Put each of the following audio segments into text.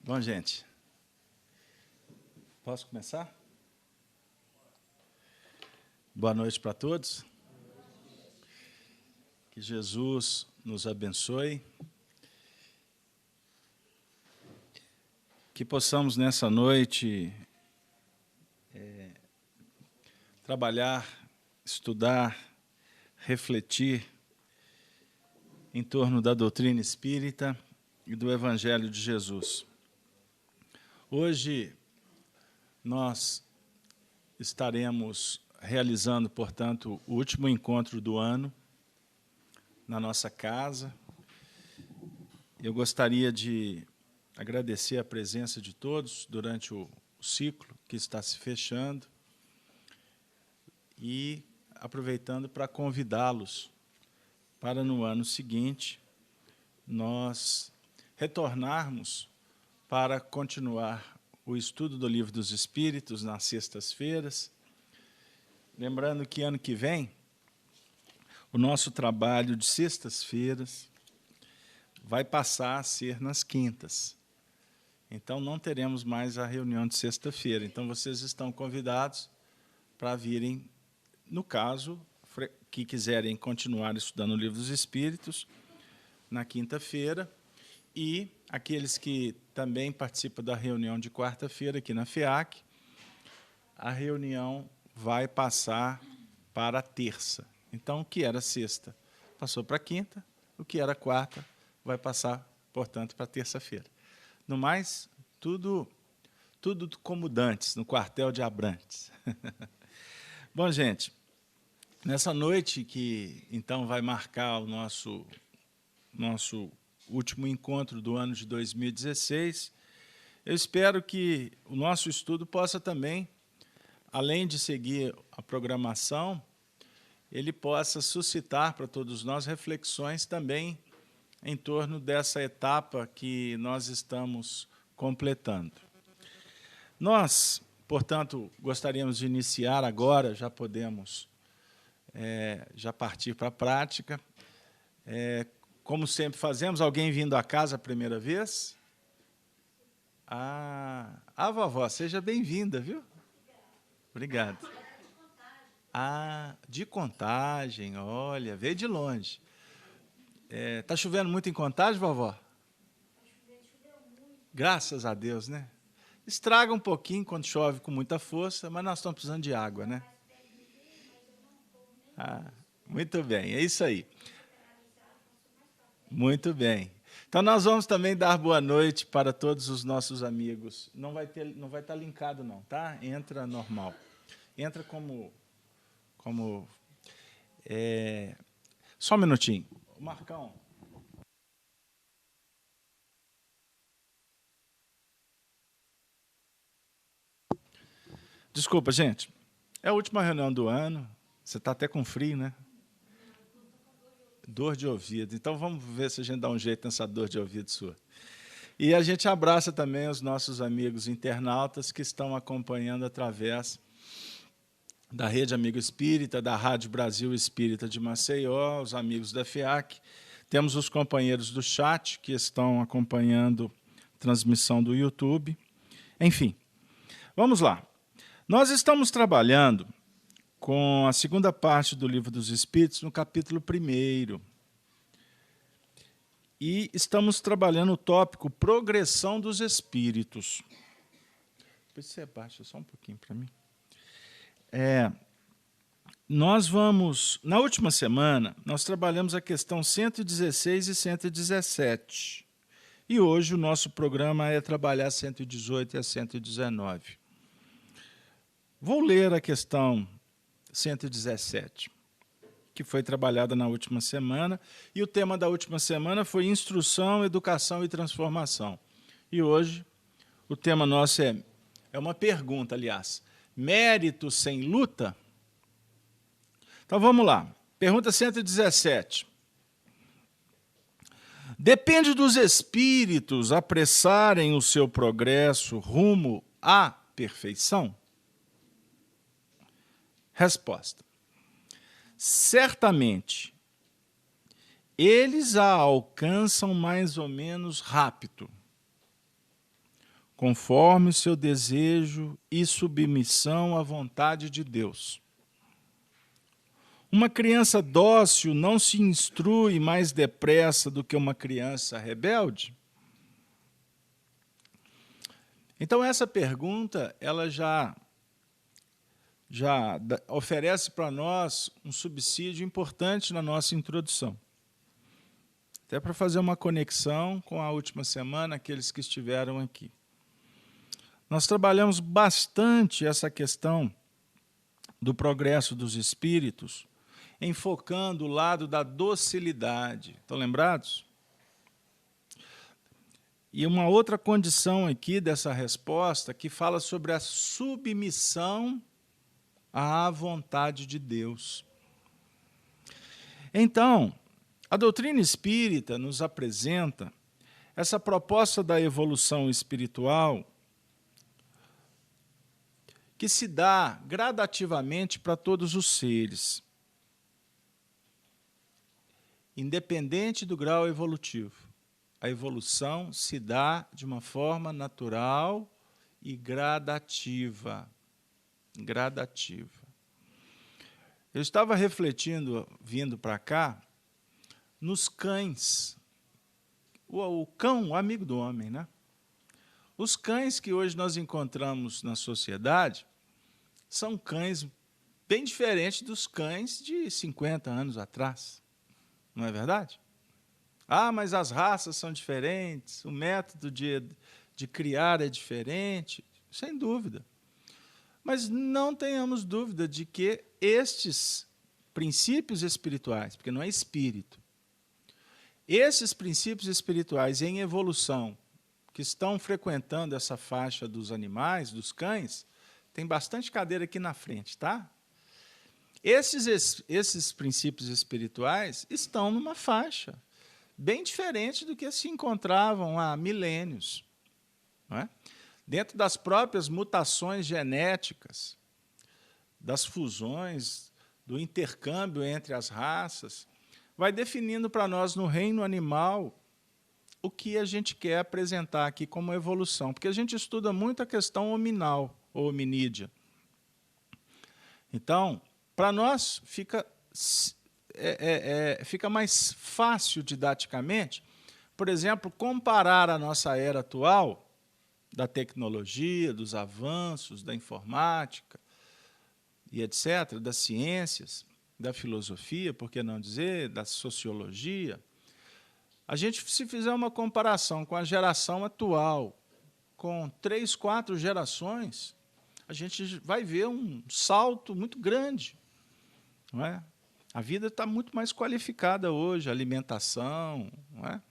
Bom, gente, posso começar? Boa noite para todos. Que Jesus nos abençoe. Que possamos, nessa noite, trabalhar, estudar, refletir em torno da doutrina espírita e do Evangelho de Jesus. Hoje, nós estaremos realizando, portanto, o último encontro do ano na nossa casa. Eu gostaria de agradecer a presença de todos durante o ciclo que está se fechando e aproveitando para convidá-los para, no ano seguinte, nós retornarmos para continuar o estudo do Livro dos Espíritos nas sextas-feiras. Lembrando que ano que vem, o nosso trabalho de sextas-feiras vai passar a ser nas quintas. Então, não teremos mais a reunião de sexta-feira. Então, vocês estão convidados para virem, no caso, que quiserem continuar estudando o Livro dos Espíritos, na quinta-feira, e aqueles que também participam da reunião de quarta-feira aqui na FEAC, a reunião vai passar para a terça. Então, o que era sexta passou para a quinta, o que era quarta vai passar, portanto, para terça-feira. No mais, tudo como dantes, no quartel de Abrantes. Bom, gente, nessa noite que, então, vai marcar o nosso último encontro do ano de 2016, eu espero que o nosso estudo possa também, além de seguir a programação, ele possa suscitar para todos nós reflexões também em torno dessa etapa que nós estamos completando. Nós, portanto, gostaríamos de iniciar agora, já podemos já partir para a prática. Como sempre fazemos, alguém vindo à casa a primeira vez? Vovó, seja bem-vinda, viu? Obrigado. De Contagem, olha, veio de longe. Está chovendo muito em Contagem, vovó? Graças a Deus, né? Estraga um pouquinho quando chove com muita força, mas nós estamos precisando de água, né? Muito bem, é isso aí. Muito bem. Então, nós vamos também dar boa noite para todos os nossos amigos. Não vai estar linkado, não, tá? Entra normal. Entra como só um minutinho. Marcão. Desculpa, gente. É a última reunião do ano. Você está até com frio, né? Dor de ouvido. Então, vamos ver se a gente dá um jeito nessa dor de ouvido sua. E a gente abraça também os nossos amigos internautas que estão acompanhando através da Rede Amigo Espírita, da Rádio Brasil Espírita de Maceió, os amigos da FEAC. Temos os companheiros do chat que estão acompanhando a transmissão do YouTube. Enfim, vamos lá. Nós estamos trabalhando com a segunda parte do Livro dos Espíritos, no capítulo 1º. E estamos trabalhando o tópico Progressão dos Espíritos. Depois você abaixa só um pouquinho para mim. Nós vamos... Na última semana, nós trabalhamos a questão 116 e 117. E hoje o nosso programa é trabalhar 118 e a 119. Vou ler a questão 117, que foi trabalhada na última semana, e o tema da última semana foi Instrução, Educação e Transformação. E hoje o tema nosso é uma pergunta, aliás, mérito sem luta? Então vamos lá, pergunta 117. Depende dos espíritos apressarem o seu progresso rumo à perfeição? Resposta. Certamente, eles a alcançam mais ou menos rápido. conforme o seu desejo e submissão à vontade de Deus. Uma criança dócil não se instrui mais depressa do que uma criança rebelde? Então, essa pergunta ela já oferece para nós um subsídio importante na nossa introdução. Até para fazer uma conexão com a última semana, aqueles que estiveram aqui. Nós trabalhamos bastante essa questão do progresso dos espíritos, enfocando o lado da docilidade. Estão lembrados? E uma outra condição aqui dessa resposta que fala sobre a submissão à vontade de Deus. Então, a doutrina espírita nos apresenta essa proposta da evolução espiritual que se dá gradativamente para todos os seres, independente do grau evolutivo. A evolução se dá de uma forma natural e gradativa. Eu estava refletindo, vindo para cá, nos cães. O cão, o amigo do homem, né? Os cães que hoje nós encontramos na sociedade são cães bem diferentes dos cães de 50 anos atrás. Não é verdade? Ah, mas as raças são diferentes, o método de criar é diferente, sem dúvida. Mas não tenhamos dúvida de que estes princípios espirituais, porque não é espírito, esses princípios espirituais em evolução, que estão frequentando essa faixa dos animais, dos cães, tem bastante cadeira aqui na frente, tá? Esses princípios espirituais estão numa faixa bem diferente do que se encontravam há milênios, não é? Dentro das próprias mutações genéticas, das fusões, do intercâmbio entre as raças, vai definindo para nós no reino animal o que a gente quer apresentar aqui como evolução, porque a gente estuda muito a questão hominal ou hominídea. Então, para nós fica mais fácil didaticamente, por exemplo, comparar a nossa era atual, da tecnologia, dos avanços, da informática, e etc., das ciências, da filosofia, por que não dizer, da sociologia. A gente, se fizer uma comparação com a geração atual, com 3, 4 gerações, a gente vai ver um salto muito grande, não é? A vida está muito mais qualificada hoje, a alimentação, não é?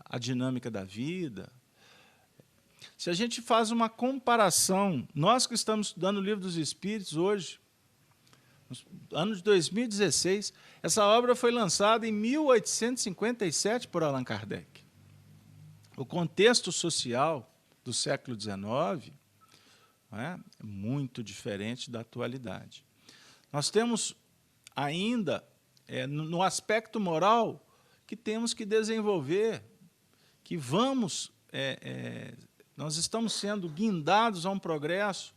A dinâmica da vida. Se a gente faz uma comparação, nós que estamos estudando o Livro dos Espíritos hoje, no ano de 2016, essa obra foi lançada em 1857 por Allan Kardec. O contexto social do século XIX é muito diferente da atualidade. Nós temos ainda, no aspecto moral, que temos que desenvolver, que nós estamos sendo guindados a um progresso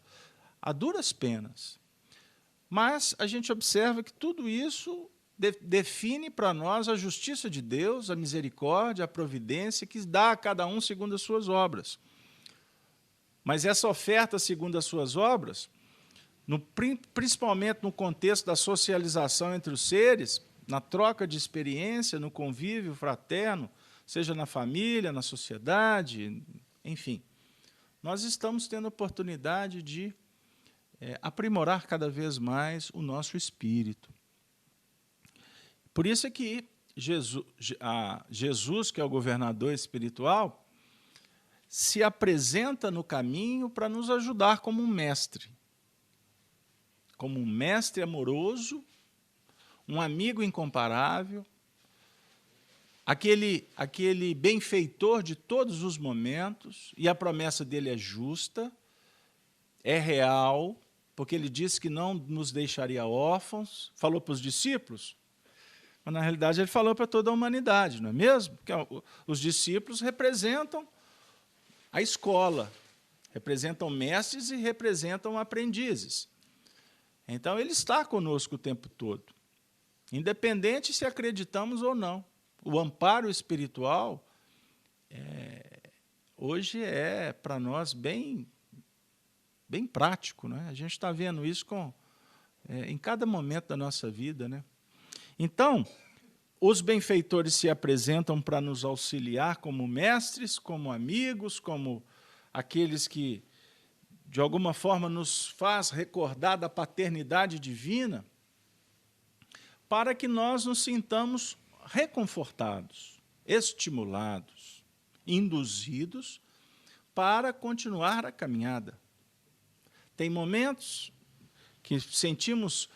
a duras penas. Mas a gente observa que tudo isso define para nós a justiça de Deus, a misericórdia, a providência, que dá a cada um segundo as suas obras. Mas essa oferta segundo as suas obras, principalmente no contexto da socialização entre os seres, na troca de experiência, no convívio fraterno, seja na família, na sociedade, enfim, nós estamos tendo a oportunidade de aprimorar cada vez mais o nosso espírito. Por isso é que Jesus, que é o governador espiritual, se apresenta no caminho para nos ajudar como um mestre amoroso, um amigo incomparável, aquele benfeitor de todos os momentos, e a promessa dele é justa, é real, porque ele disse que não nos deixaria órfãos, falou para os discípulos, mas na realidade ele falou para toda a humanidade, não é mesmo? Porque os discípulos representam a escola, representam mestres e representam aprendizes. Então, ele está conosco o tempo todo, independente se acreditamos ou não. O amparo espiritual hoje é, para nós, bem prático, né? A gente está vendo isso em cada momento da nossa vida, né? Então, os benfeitores se apresentam para nos auxiliar como mestres, como amigos, como aqueles que, de alguma forma, nos faz recordar da paternidade divina, para que nós nos sintamos reconfortados, estimulados, induzidos para continuar a caminhada. Tem momentos que sentimos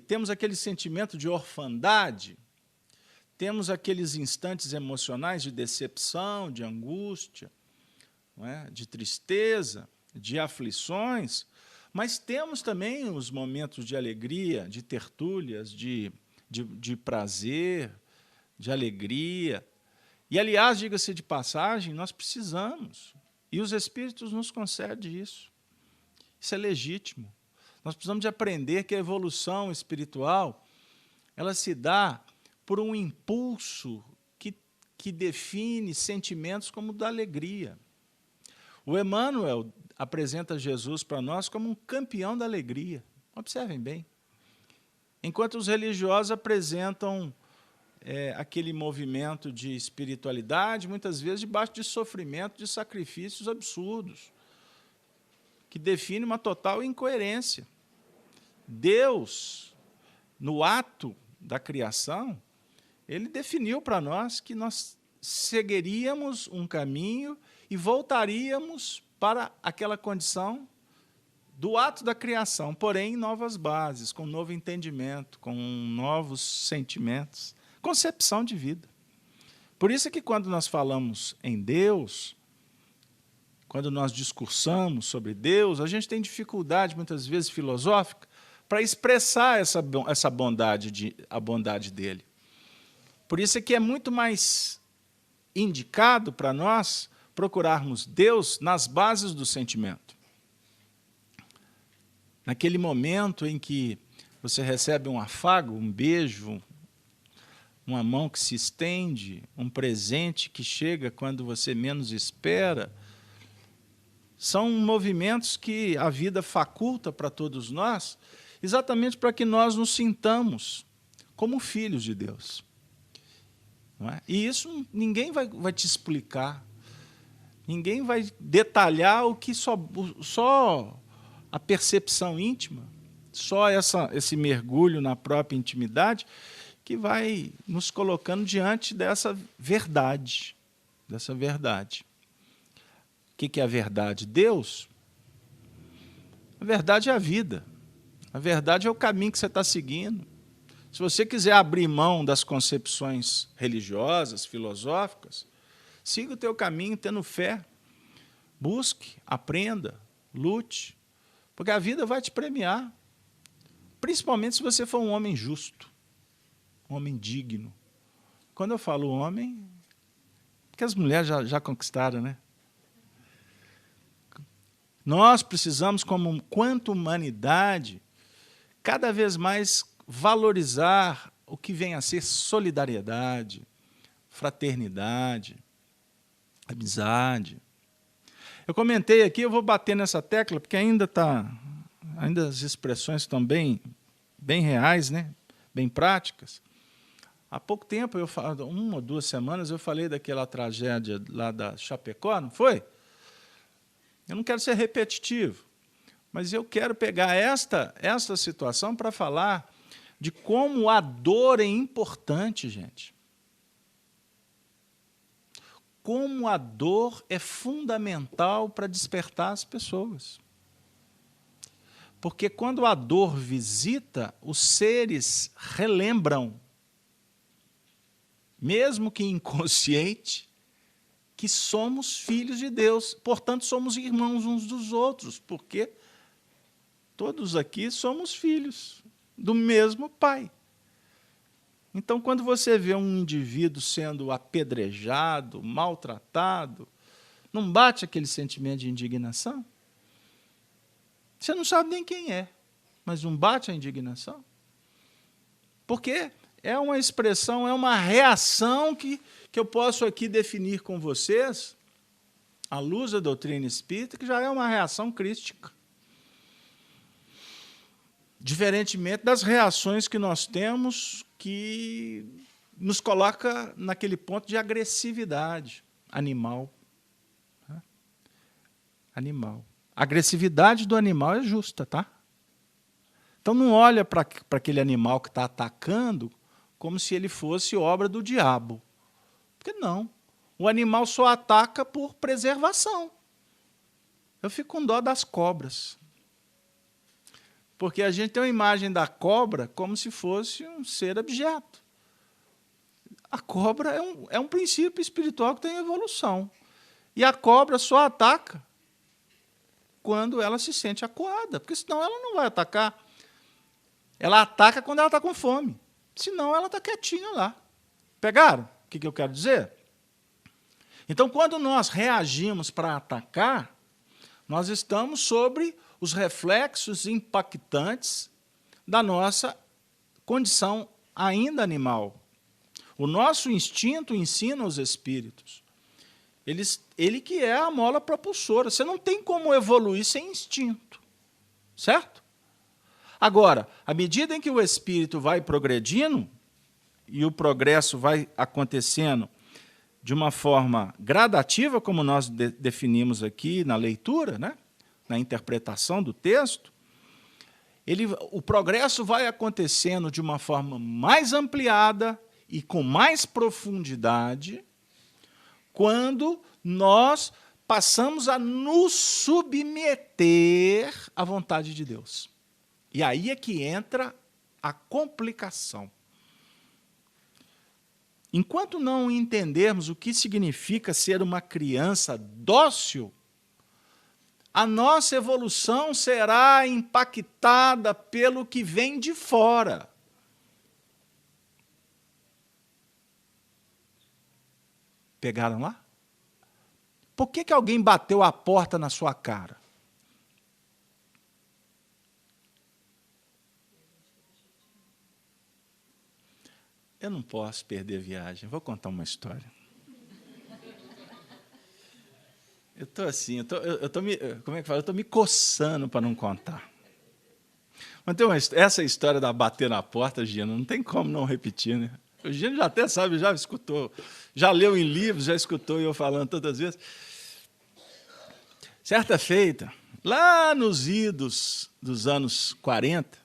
temos aquele sentimento de orfandade, temos aqueles instantes emocionais de decepção, de angústia, não é? De tristeza, de aflições, mas temos também os momentos de alegria, de tertúlias, de prazer, de alegria. E, aliás, diga-se de passagem, nós precisamos, e os Espíritos nos concedem isso. Isso é legítimo. Nós precisamos de aprender que a evolução espiritual ela se dá por um impulso que define sentimentos como o da alegria. O Emmanuel apresenta Jesus para nós como um campeão da alegria. Observem bem. Enquanto os religiosos apresentam aquele movimento de espiritualidade, muitas vezes debaixo de sofrimento, de sacrifícios absurdos, que define uma total incoerência. Deus, no ato da criação, ele definiu para nós que nós seguiríamos um caminho e voltaríamos para aquela condição do ato da criação, porém em novas bases, com novo entendimento, com novos sentimentos, concepção de vida. Por isso é que quando nós falamos em Deus, quando nós discursamos sobre Deus, a gente tem dificuldade, muitas vezes filosófica, para expressar a bondade dele. Por isso é que é muito mais indicado para nós procurarmos Deus nas bases do sentimento. Naquele momento em que você recebe um afago, um beijo, uma mão que se estende, um presente que chega quando você menos espera, são movimentos que a vida faculta para todos nós, exatamente para que nós nos sintamos como filhos de Deus. Não é? E isso ninguém vai te explicar, ninguém vai detalhar o que só a percepção íntima, só esse mergulho na própria intimidade, que vai nos colocando diante dessa verdade. O que é a verdade? Deus. A verdade é a vida. A verdade é o caminho que você está seguindo. Se você quiser abrir mão das concepções religiosas, filosóficas, siga o teu caminho tendo fé. Busque, aprenda, lute, porque a vida vai te premiar. Principalmente se você for um homem justo, um homem digno. Quando eu falo homem, porque as mulheres já conquistaram, né? Nós precisamos, quanto humanidade, cada vez mais valorizar o que vem a ser solidariedade, fraternidade, amizade. Eu comentei aqui, eu vou bater nessa tecla, porque ainda as expressões estão bem reais, né? Bem práticas. Há pouco tempo, 1 ou 2 semanas, eu falei daquela tragédia lá da Chapecó, não foi? Eu não quero ser repetitivo, mas eu quero pegar esta situação para falar de como a dor é importante, gente. Como a dor é fundamental para despertar as pessoas. Porque quando a dor visita, os seres relembram, mesmo que inconsciente, que somos filhos de Deus, portanto, somos irmãos uns dos outros, porque todos aqui somos filhos do mesmo Pai. Então, quando você vê um indivíduo sendo apedrejado, maltratado, Não bate aquele sentimento de indignação? Você não sabe nem quem é, mas não bate a indignação? Porque é uma expressão, é uma reação que eu posso aqui definir com vocês, à luz da doutrina espírita, que já é uma reação crística. Diferentemente das reações que nós temos, que nos coloca naquele ponto de agressividade animal. Animal. A agressividade do animal é justa, tá? Então não olha para aquele animal que está atacando como se ele fosse obra do diabo. Porque não. O animal só ataca por preservação. Eu fico com dó das cobras. Porque a gente tem uma imagem da cobra como se fosse um ser abjeto. A cobra é um princípio espiritual que tem evolução. E a cobra só ataca quando ela se sente acuada, porque senão ela não vai atacar. Ela ataca quando ela está com fome. Senão ela está quietinha lá. Pegaram? O que eu quero dizer? Então, quando nós reagimos para atacar, nós estamos sobre os reflexos impactantes da nossa condição ainda animal. O nosso instinto ensina os espíritos. Ele que é a mola propulsora. Você não tem como evoluir sem instinto. Certo? Agora, à medida em que o espírito vai progredindo, e o progresso vai acontecendo de uma forma gradativa, como nós definimos aqui na leitura, né? Na interpretação do texto, o progresso vai acontecendo de uma forma mais ampliada e com mais profundidade quando nós passamos a nos submeter à vontade de Deus. E aí é que entra a complicação. Enquanto não entendermos o que significa ser uma criança dócil, a nossa evolução será impactada pelo que vem de fora. Pegaram lá? Por que alguém bateu a porta na sua cara? Eu não posso perder a viagem. Vou contar uma história. Eu estou assim, como é que fala? Eu estou me coçando para não contar. Mas tem essa história da bater na porta, Gino, não tem como não repetir, né? O Gino já até sabe, já escutou, já leu em livros, já escutou eu falando tantas vezes. Certa feita, lá nos idos dos anos 40,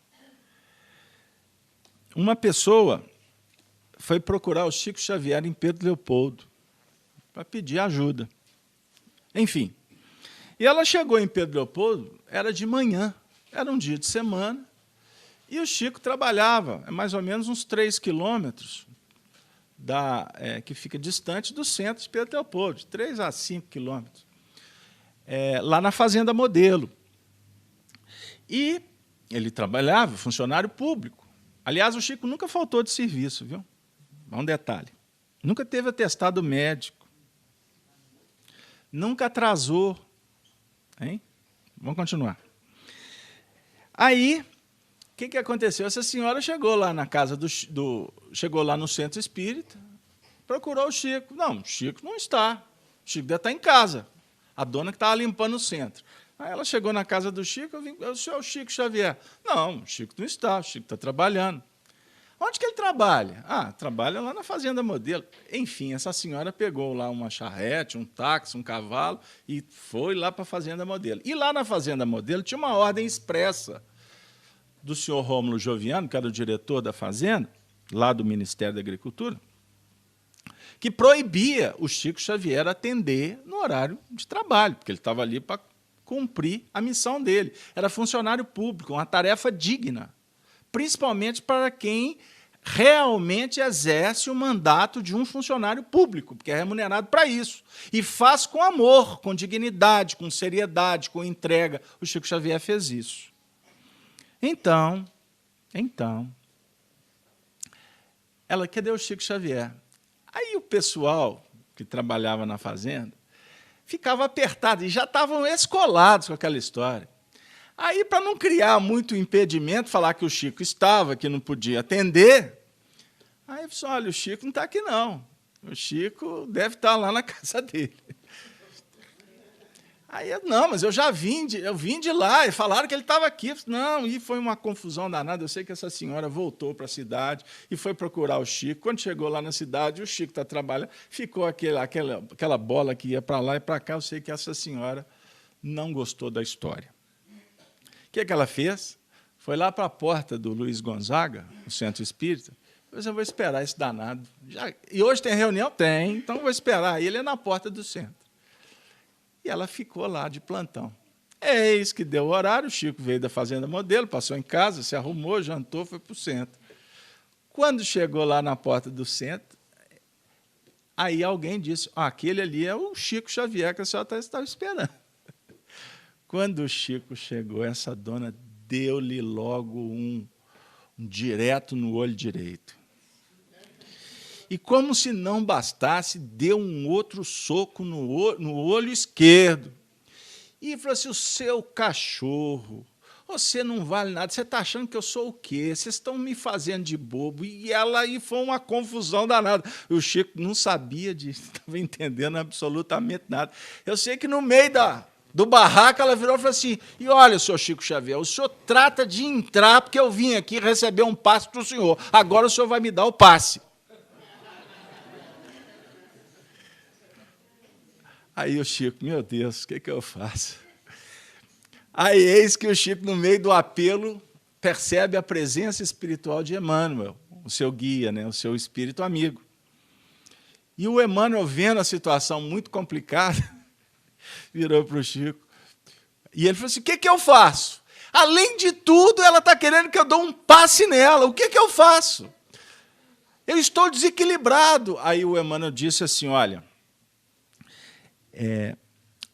uma pessoa foi procurar o Chico Xavier em Pedro Leopoldo para pedir ajuda. Enfim, e ela chegou em Pedro Leopoldo, era de manhã, era um dia de semana, e o Chico trabalhava, mais ou menos uns 3 quilômetros, que fica distante do centro de Pedro Leopoldo, de 3 a 5 quilômetros, lá na Fazenda Modelo. E ele trabalhava, funcionário público. Aliás, o Chico nunca faltou de serviço, viu? Um detalhe, nunca teve atestado médico, nunca atrasou. Hein? Vamos continuar. Aí, o que aconteceu? Essa senhora chegou lá na casa chegou lá no centro espírita, procurou o Chico. Não, o Chico não está. O Chico deve estar em casa. A dona que estava limpando o centro. Aí ela chegou na casa do Chico, o senhor é o Chico Xavier. Não, o Chico não está, o Chico está trabalhando. Onde que ele trabalha? Ah, trabalha lá na Fazenda Modelo. Enfim, essa senhora pegou lá uma charrete, um táxi, um cavalo e foi lá para a Fazenda Modelo. E lá na Fazenda Modelo tinha uma ordem expressa do senhor Rômulo Joviano, que era o diretor da Fazenda, lá do Ministério da Agricultura, que proibia o Chico Xavier atender no horário de trabalho, porque ele estava ali para cumprir a missão dele. Era funcionário público, uma tarefa digna, principalmente para quem realmente exerce o mandato de um funcionário público, porque é remunerado para isso. E faz com amor, com dignidade, com seriedade, com entrega. O Chico Xavier fez isso. Então, cadê o Chico Xavier? Aí o pessoal que trabalhava na fazenda ficava apertado, e já estavam escolados com aquela história. Aí, para não criar muito impedimento, falar que o Chico estava, que não podia atender, aí eu disse, olha, o Chico não está aqui, não. O Chico deve estar lá na casa dele. Aí, não, mas eu já vim de lá, e falaram que ele estava aqui. Não, e foi uma confusão danada. Eu sei que essa senhora voltou para a cidade e foi procurar o Chico. Quando chegou lá na cidade, o Chico está trabalhando, ficou aquela bola que ia para lá e para cá. Eu sei que essa senhora não gostou da história. O que ela fez? Foi lá para a porta do Luiz Gonzaga, no Centro Espírita. Eu vou esperar esse danado. E hoje tem reunião? Tem, então vou esperar. Ele é na porta do centro. E ela ficou lá de plantão. Eis que deu o horário, o Chico veio da Fazenda Modelo, passou em casa, se arrumou, jantou, foi para o centro. Quando chegou lá na porta do centro, aí alguém disse, aquele ali é o Chico Xavier que a senhora estava esperando. Quando o Chico chegou, essa dona deu-lhe logo um direto no olho direito. E, como se não bastasse, deu um outro soco no olho esquerdo. E falou assim, o seu cachorro, você não vale nada, você está achando que eu sou o quê? Vocês estão me fazendo de bobo. E ela aí foi uma confusão danada. O Chico não sabia, estava entendendo absolutamente nada. Eu sei que no meio do barraco, ela virou e falou assim, e olha, senhor Chico Xavier, o senhor trata de entrar, porque eu vim aqui receber um passe para o senhor. Agora o senhor vai me dar o passe. Aí o Chico, meu Deus, o que eu faço? Aí eis que o Chico, no meio do apelo, percebe a presença espiritual de Emmanuel, o seu guia, né, o seu espírito amigo. E o Emmanuel, vendo a situação muito complicada, virou para o Chico. E ele falou assim, o que eu faço? Além de tudo, ela está querendo que eu dê um passe nela. O que eu faço? Eu estou desequilibrado. Aí o Emmanuel disse assim, olha,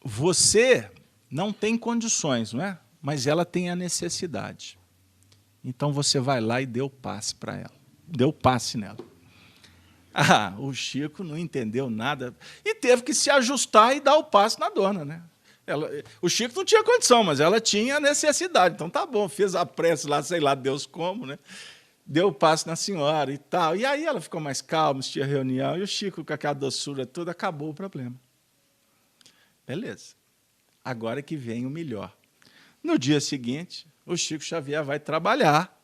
você não tem condições, não é? Mas ela tem a necessidade. Então você vai lá e dê o passe para ela. Dê o passe nela. O Chico não entendeu nada e teve que se ajustar e dar o passe na dona, né? O Chico não tinha condição, mas ela tinha necessidade. Então tá bom, fez a prece lá, sei lá Deus como, né? Deu o passe na senhora e tal. E aí ela ficou mais calma, tinha reunião, e o Chico, com aquela doçura toda, acabou o problema. Beleza. Agora que vem o melhor. No dia seguinte, o Chico Xavier vai trabalhar,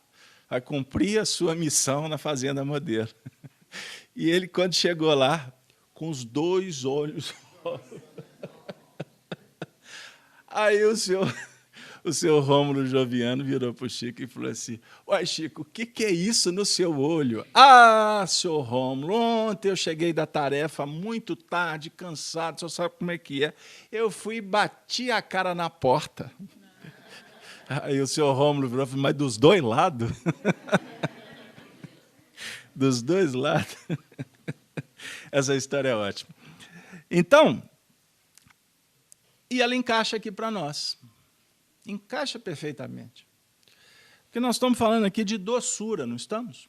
vai cumprir a sua missão na Fazenda Modelo. E ele, quando chegou lá, com os 2 olhos... Aí o seu Rômulo Joviano virou para o Chico e falou assim, uai, Chico, o que é isso no seu olho? Senhor Rômulo, ontem eu cheguei da tarefa muito tarde, cansado, o senhor sabe como é que é. Eu fui e bati a cara na porta. Aí o senhor Rômulo virou e falou, mas dos 2 lados? Dos 2 lados? Essa história é ótima. Então, e ela encaixa aqui para nós. Encaixa perfeitamente. Porque nós estamos falando aqui de doçura, não estamos?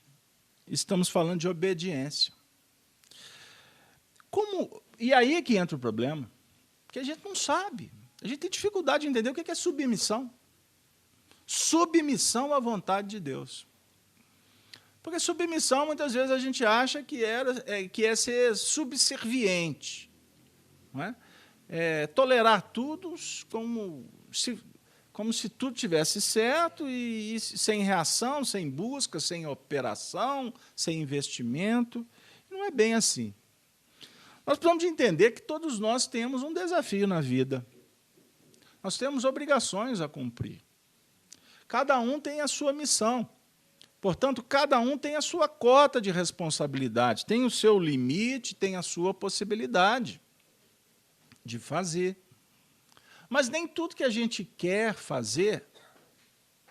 Estamos falando de obediência. E aí é que entra o problema. Porque a gente não sabe. A gente tem dificuldade de entender o que é submissão. Submissão à vontade de Deus. Porque submissão, muitas vezes, a gente acha que é ser subserviente. Não é? Tolerar tudo como se tudo tivesse certo e sem reação, sem busca, sem operação, sem investimento. Não é bem assim. Nós precisamos de entender que todos nós temos um desafio na vida. Nós temos obrigações a cumprir. Cada um tem a sua missão. Portanto, cada um tem a sua cota de responsabilidade, tem o seu limite, tem a sua possibilidade de fazer. Mas nem tudo que a gente quer fazer,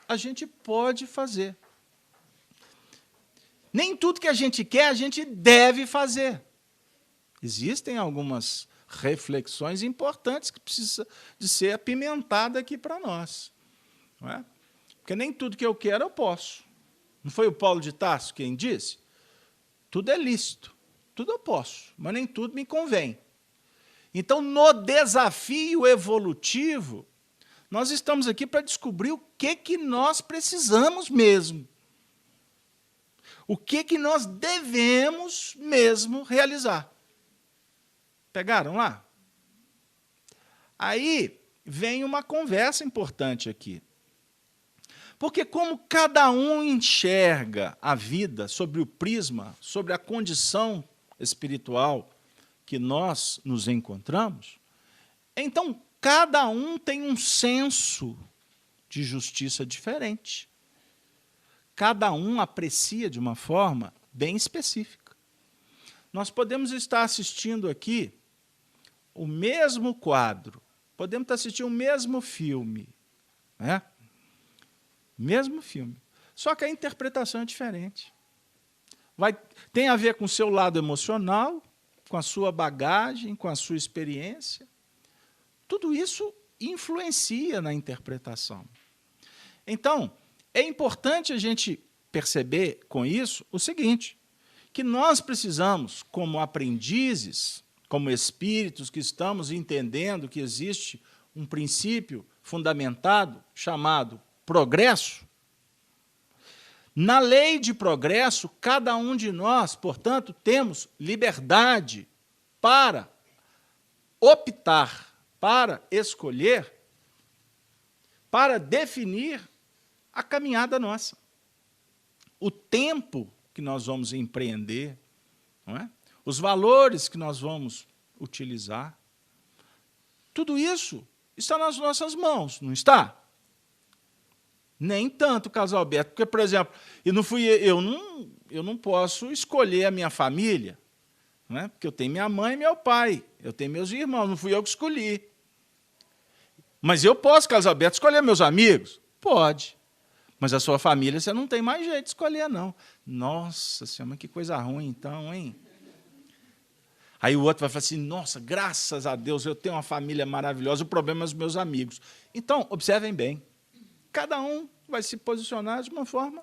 a gente pode fazer. Nem tudo que a gente quer, a gente deve fazer. Existem algumas reflexões importantes que precisam de ser apimentadas aqui para nós. Não é? Porque nem tudo que eu quero, eu posso. Não foi o Paulo de Tarso quem disse? Tudo é lícito, tudo eu posso, mas nem tudo me convém. Então, no desafio evolutivo, nós estamos aqui para descobrir o que nós precisamos mesmo. O que nós devemos mesmo realizar. Pegaram lá? Aí vem uma conversa importante aqui. Porque como cada um enxerga a vida sobre o prisma, sobre a condição espiritual que nós nos encontramos, então cada um tem um senso de justiça diferente. Cada um aprecia de uma forma bem específica. Nós podemos estar assistindo aqui o mesmo quadro, podemos estar assistindo o mesmo filme, né? Mesmo filme, só que a interpretação é diferente. Tem a ver com o seu lado emocional, com a sua bagagem, com a sua experiência. Tudo isso influencia na interpretação. Então, é importante a gente perceber com isso o seguinte, que nós precisamos, como aprendizes, como espíritos que estamos entendendo que existe um princípio fundamentado chamado progresso. Na lei de progresso, cada um de nós, portanto, temos liberdade para optar, para escolher, para definir a caminhada nossa. O tempo que nós vamos empreender, não é? Os valores que nós vamos utilizar, tudo isso está nas nossas mãos, não está? Nem tanto, Carlos Alberto, porque, por exemplo, eu não posso escolher a minha família, não é? Porque eu tenho minha mãe e meu pai, eu tenho meus irmãos, não fui eu que escolhi. Mas eu posso, Carlos Alberto, escolher meus amigos? Pode. Mas a sua família você não tem mais jeito de escolher, não. Nossa Senhora, que coisa ruim, então, hein? Aí o outro vai falar assim, nossa, graças a Deus, eu tenho uma família maravilhosa, o problema é os meus amigos. Então, observem bem, cada um vai se posicionar de uma forma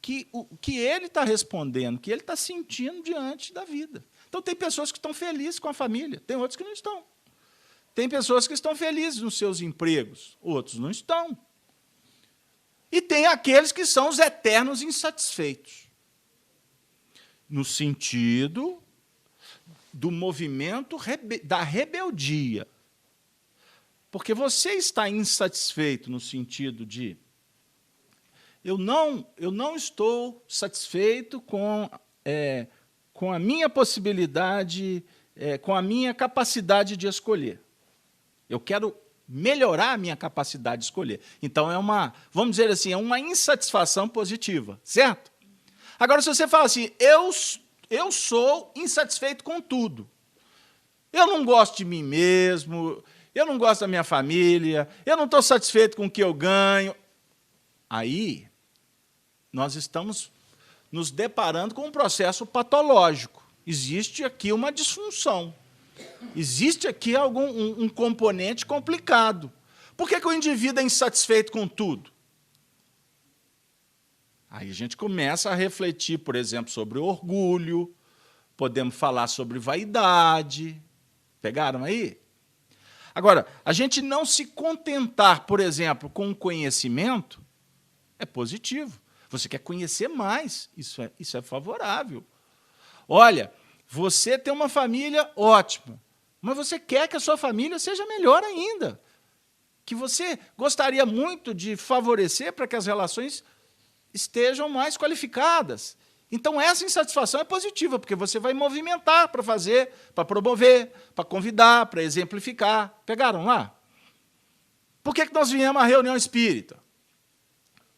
que ele está respondendo, que ele está sentindo diante da vida. Então, tem pessoas que estão felizes com a família, tem outros que não estão. Tem pessoas que estão felizes nos seus empregos, outros não estão. E tem aqueles que são os eternos insatisfeitos, no sentido do movimento da rebeldia. Porque você está insatisfeito no sentido de eu não estou satisfeito com a minha possibilidade, com a minha capacidade de escolher. Eu quero melhorar a minha capacidade de escolher. Então, vamos dizer assim, é uma insatisfação positiva, certo? Agora, se você fala assim, eu sou insatisfeito com tudo. Eu não gosto de mim mesmo, eu não gosto da minha família, eu não estou satisfeito com o que eu ganho. Aí, nós estamos nos deparando com um processo patológico. Existe aqui uma disfunção. Existe aqui um componente complicado. Por que o indivíduo é insatisfeito com tudo? Aí a gente começa a refletir, por exemplo, sobre orgulho, podemos falar sobre vaidade. Pegaram aí? Agora, a gente não se contentar, por exemplo, com o conhecimento é positivo. Você quer conhecer mais, isso é favorável. Olha, você tem uma família ótima, mas você quer que a sua família seja melhor ainda. Que você gostaria muito de favorecer para que as relações estejam mais qualificadas. Então, essa insatisfação é positiva, porque você vai movimentar para fazer, para promover, para convidar, para exemplificar. Pegaram lá? Por que nós viemos à reunião espírita?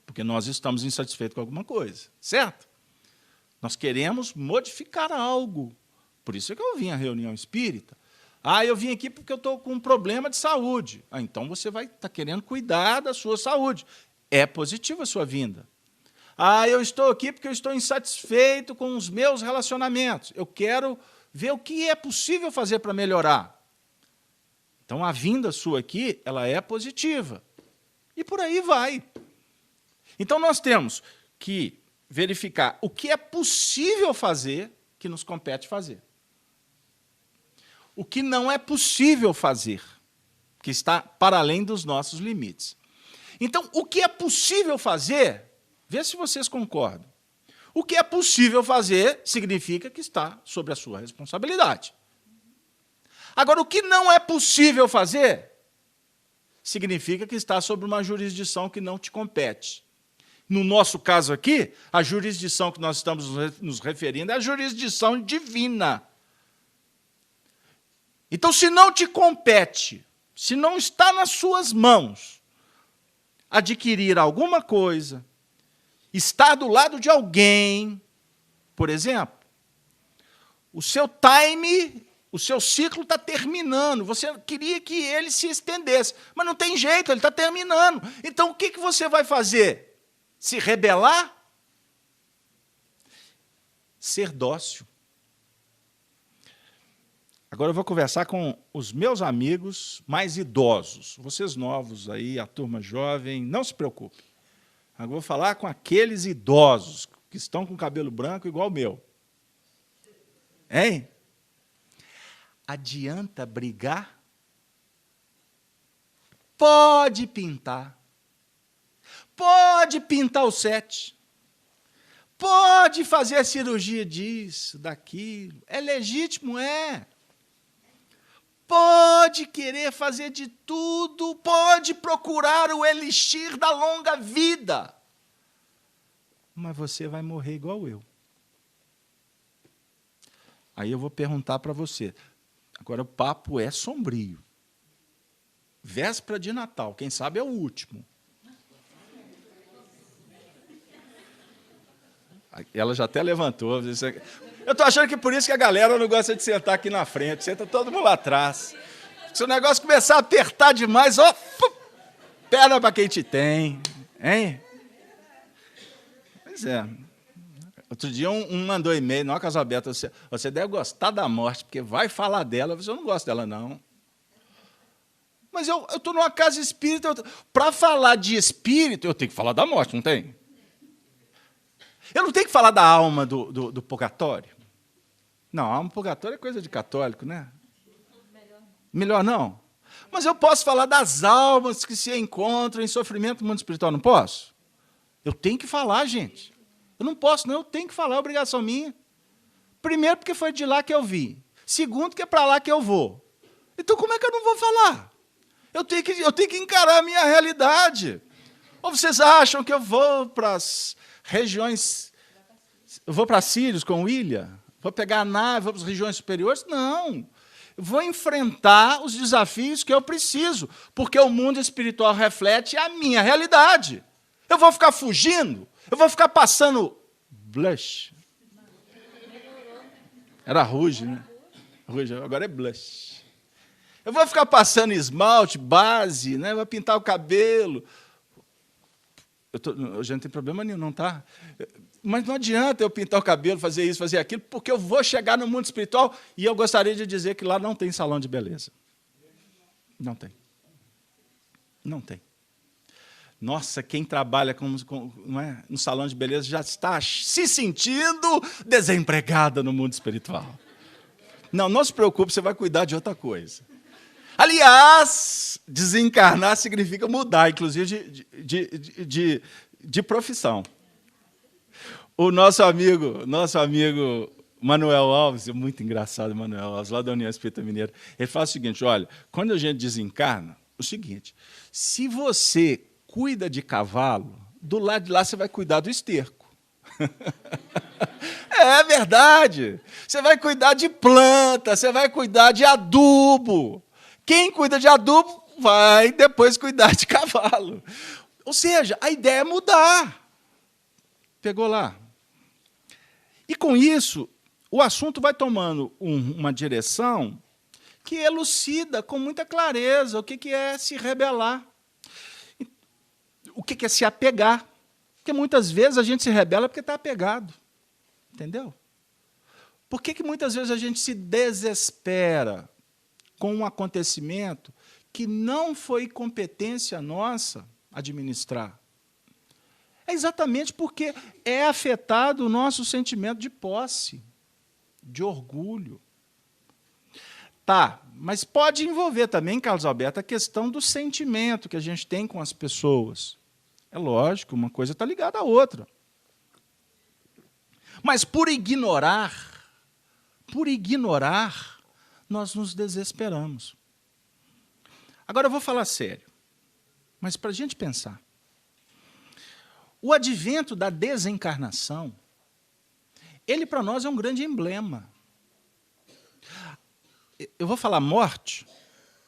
Porque nós estamos insatisfeitos com alguma coisa, certo? Nós queremos modificar algo. Por isso é que eu vim à reunião espírita. Eu vim aqui porque eu estou com um problema de saúde. Então, você vai estar querendo cuidar da sua saúde. É positiva a sua vinda. Eu estou aqui porque eu estou insatisfeito com os meus relacionamentos. Eu quero ver o que é possível fazer para melhorar. Então, a vinda sua aqui, ela é positiva. E por aí vai. Então, nós temos que verificar o que é possível fazer que nos compete fazer. o que não é possível fazer, que está para além dos nossos limites. Então, o que é possível fazer, vê se vocês concordam. O que é possível fazer significa que está sob a sua responsabilidade. Agora, o que não é possível fazer significa que está sob uma jurisdição que não te compete. No nosso caso aqui, a jurisdição que nós estamos nos referindo é a jurisdição divina. Então, se não te compete, se não está nas suas mãos adquirir alguma coisa, estar do lado de alguém, por exemplo, o seu time, o seu ciclo está terminando, você queria que ele se estendesse, mas não tem jeito, ele está terminando. Então, o que você vai fazer? Se rebelar? Ser dócil. Agora eu vou conversar com os meus amigos mais idosos. Vocês novos aí, a turma jovem, não se preocupe. Agora eu vou falar com aqueles idosos que estão com cabelo branco igual o meu. Hein? Adianta brigar? Pode pintar. Pode pintar o set. Pode fazer a cirurgia disso, daquilo. É legítimo, é. Pode querer fazer de tudo, pode procurar o elixir da longa vida. Mas você vai morrer igual eu. Aí eu vou perguntar para você. Agora o papo é sombrio. Véspera de Natal, quem sabe é o último. Ela já até levantou. Eu estou achando que por isso que a galera não gosta de sentar aqui na frente. Senta todo mundo lá atrás. Se o negócio começar a apertar demais, ó, perna para quem te tem. Hein? Pois é. Outro dia um mandou e-mail, não, Casalberto, você deve gostar da morte, porque vai falar dela. Eu não gosto dela, não. Mas eu estou numa casa espírita. Para falar de espírito, eu tenho que falar da morte, não tem? Eu não tenho que falar da alma do purgatório? Não, a alma do purgatório é coisa de católico, né? Melhor não? Mas eu posso falar das almas que se encontram em sofrimento no mundo espiritual, não posso? Eu tenho que falar, gente. Eu não posso, não, eu tenho que falar, é obrigação minha. Primeiro, porque foi de lá que eu vi. Segundo, que é para lá que eu vou. Então, como é que eu não vou falar? Eu tenho que encarar a minha realidade. Ou vocês acham que eu vou para as regiões... Eu vou para Sírios com o William? Vou pegar a nave, vou para as regiões superiores? Não. Eu vou enfrentar os desafios que eu preciso, porque o mundo espiritual reflete a minha realidade. Eu vou ficar fugindo? Eu vou ficar passando blush? Era rouge, né? Rouge, agora é blush. Eu vou ficar passando esmalte, base, né? Vou pintar o cabelo. Eu já não tenho problema nenhum, não, tá? Mas não adianta eu pintar o cabelo, fazer isso, fazer aquilo, porque eu vou chegar no mundo espiritual e eu gostaria de dizer que lá não tem salão de beleza. Não tem. Não tem. Nossa, quem trabalha não é, no salão de beleza já está se sentindo desempregada no mundo espiritual. Não se preocupe, você vai cuidar de outra coisa. Aliás, desencarnar significa mudar, inclusive, de profissão. O nosso amigo Manuel Alves, é muito engraçado, Manuel Alves, lá da União Espírita Mineira, ele fala o seguinte, olha, quando a gente desencarna, o seguinte, se você cuida de cavalo, do lado de lá você vai cuidar do esterco. É verdade. Você vai cuidar de planta, você vai cuidar de adubo. Quem cuida de adubo vai depois cuidar de cavalo. Ou seja, a ideia é mudar. Pegou lá? E, com isso, o assunto vai tomando uma direção que elucida com muita clareza o que é se rebelar, o que é se apegar. Porque, muitas vezes, a gente se rebela porque está apegado. Entendeu? Por que muitas vezes a gente se desespera com um acontecimento que não foi competência nossa administrar? É exatamente porque é afetado o nosso sentimento de posse, de orgulho. Tá, mas pode envolver também, Carlos Alberto, a questão do sentimento que a gente tem com as pessoas. É lógico, uma coisa está ligada à outra. Mas por ignorar, nós nos desesperamos. Agora eu vou falar sério, mas para a gente pensar. O advento da desencarnação, ele para nós é um grande emblema. Eu vou falar morte,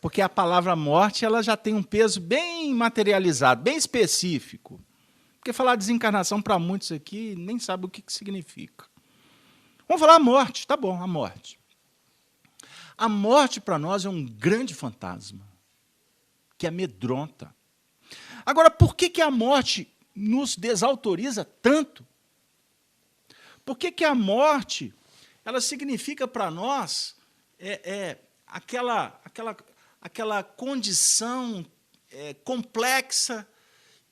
porque a palavra morte ela já tem um peso bem materializado, bem específico. Porque falar desencarnação para muitos aqui nem sabe o que significa. Vamos falar a morte, tá bom, a morte. A morte para nós é um grande fantasma, que amedronta. Agora, por que a morte nos desautoriza tanto? Por que a morte ela significa para nós aquela condição complexa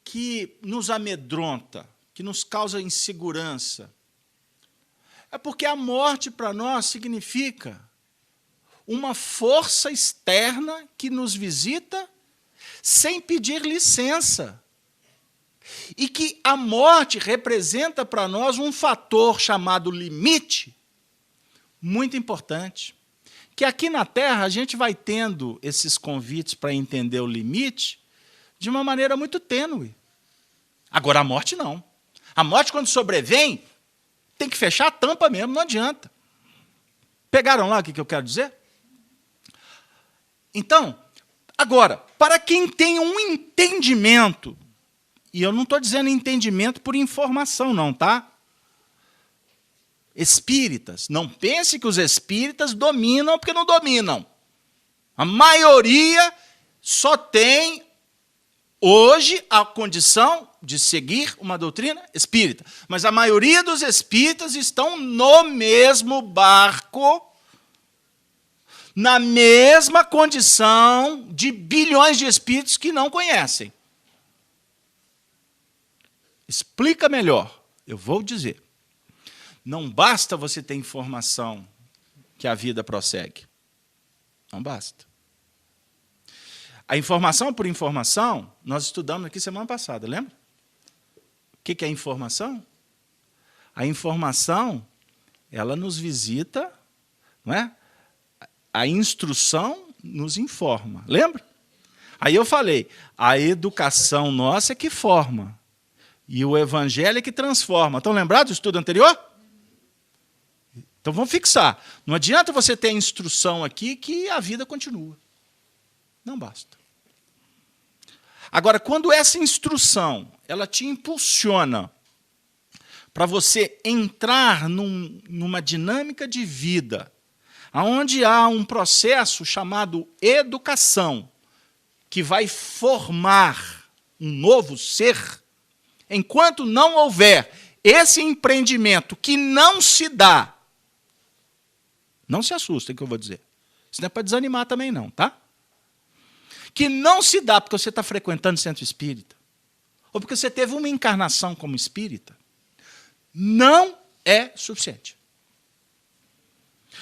que nos amedronta, que nos causa insegurança? É porque a morte para nós significa uma força externa que nos visita sem pedir licença. E que a morte representa para nós um fator chamado limite, muito importante. Que aqui na Terra a gente vai tendo esses convites para entender o limite de uma maneira muito tênue. Agora a morte não. A morte, quando sobrevém, tem que fechar a tampa mesmo, não adianta. Pegaram lá o que eu quero dizer? Então, agora, para quem tem um entendimento, e eu não estou dizendo entendimento por informação, não, tá? Espíritas, não pense que os espíritas dominam, porque não dominam. A maioria só tem, hoje, a condição de seguir uma doutrina espírita. Mas a maioria dos espíritas estão no mesmo barco, na mesma condição de bilhões de espíritos que não conhecem. Explica melhor, eu vou dizer. Não basta você ter informação que a vida prossegue. Não basta. A informação por informação, nós estudamos aqui semana passada, lembra? O que é informação? A informação, ela nos visita, não é? A instrução nos informa, lembra? Aí eu falei, a educação nossa é que forma, e o evangelho é que transforma. Estão lembrados do estudo anterior? Então vamos fixar. Não adianta você ter a instrução aqui que a vida continua. Não basta. Agora, quando essa instrução ela te impulsiona para você entrar numa dinâmica de vida, onde há um processo chamado educação, que vai formar um novo ser, enquanto não houver esse empreendimento que não se dá, não se assustem que eu vou dizer. Isso não é para desanimar também não, tá? Que não se dá porque você está frequentando centro espírita, ou porque você teve uma encarnação como espírita, não é suficiente.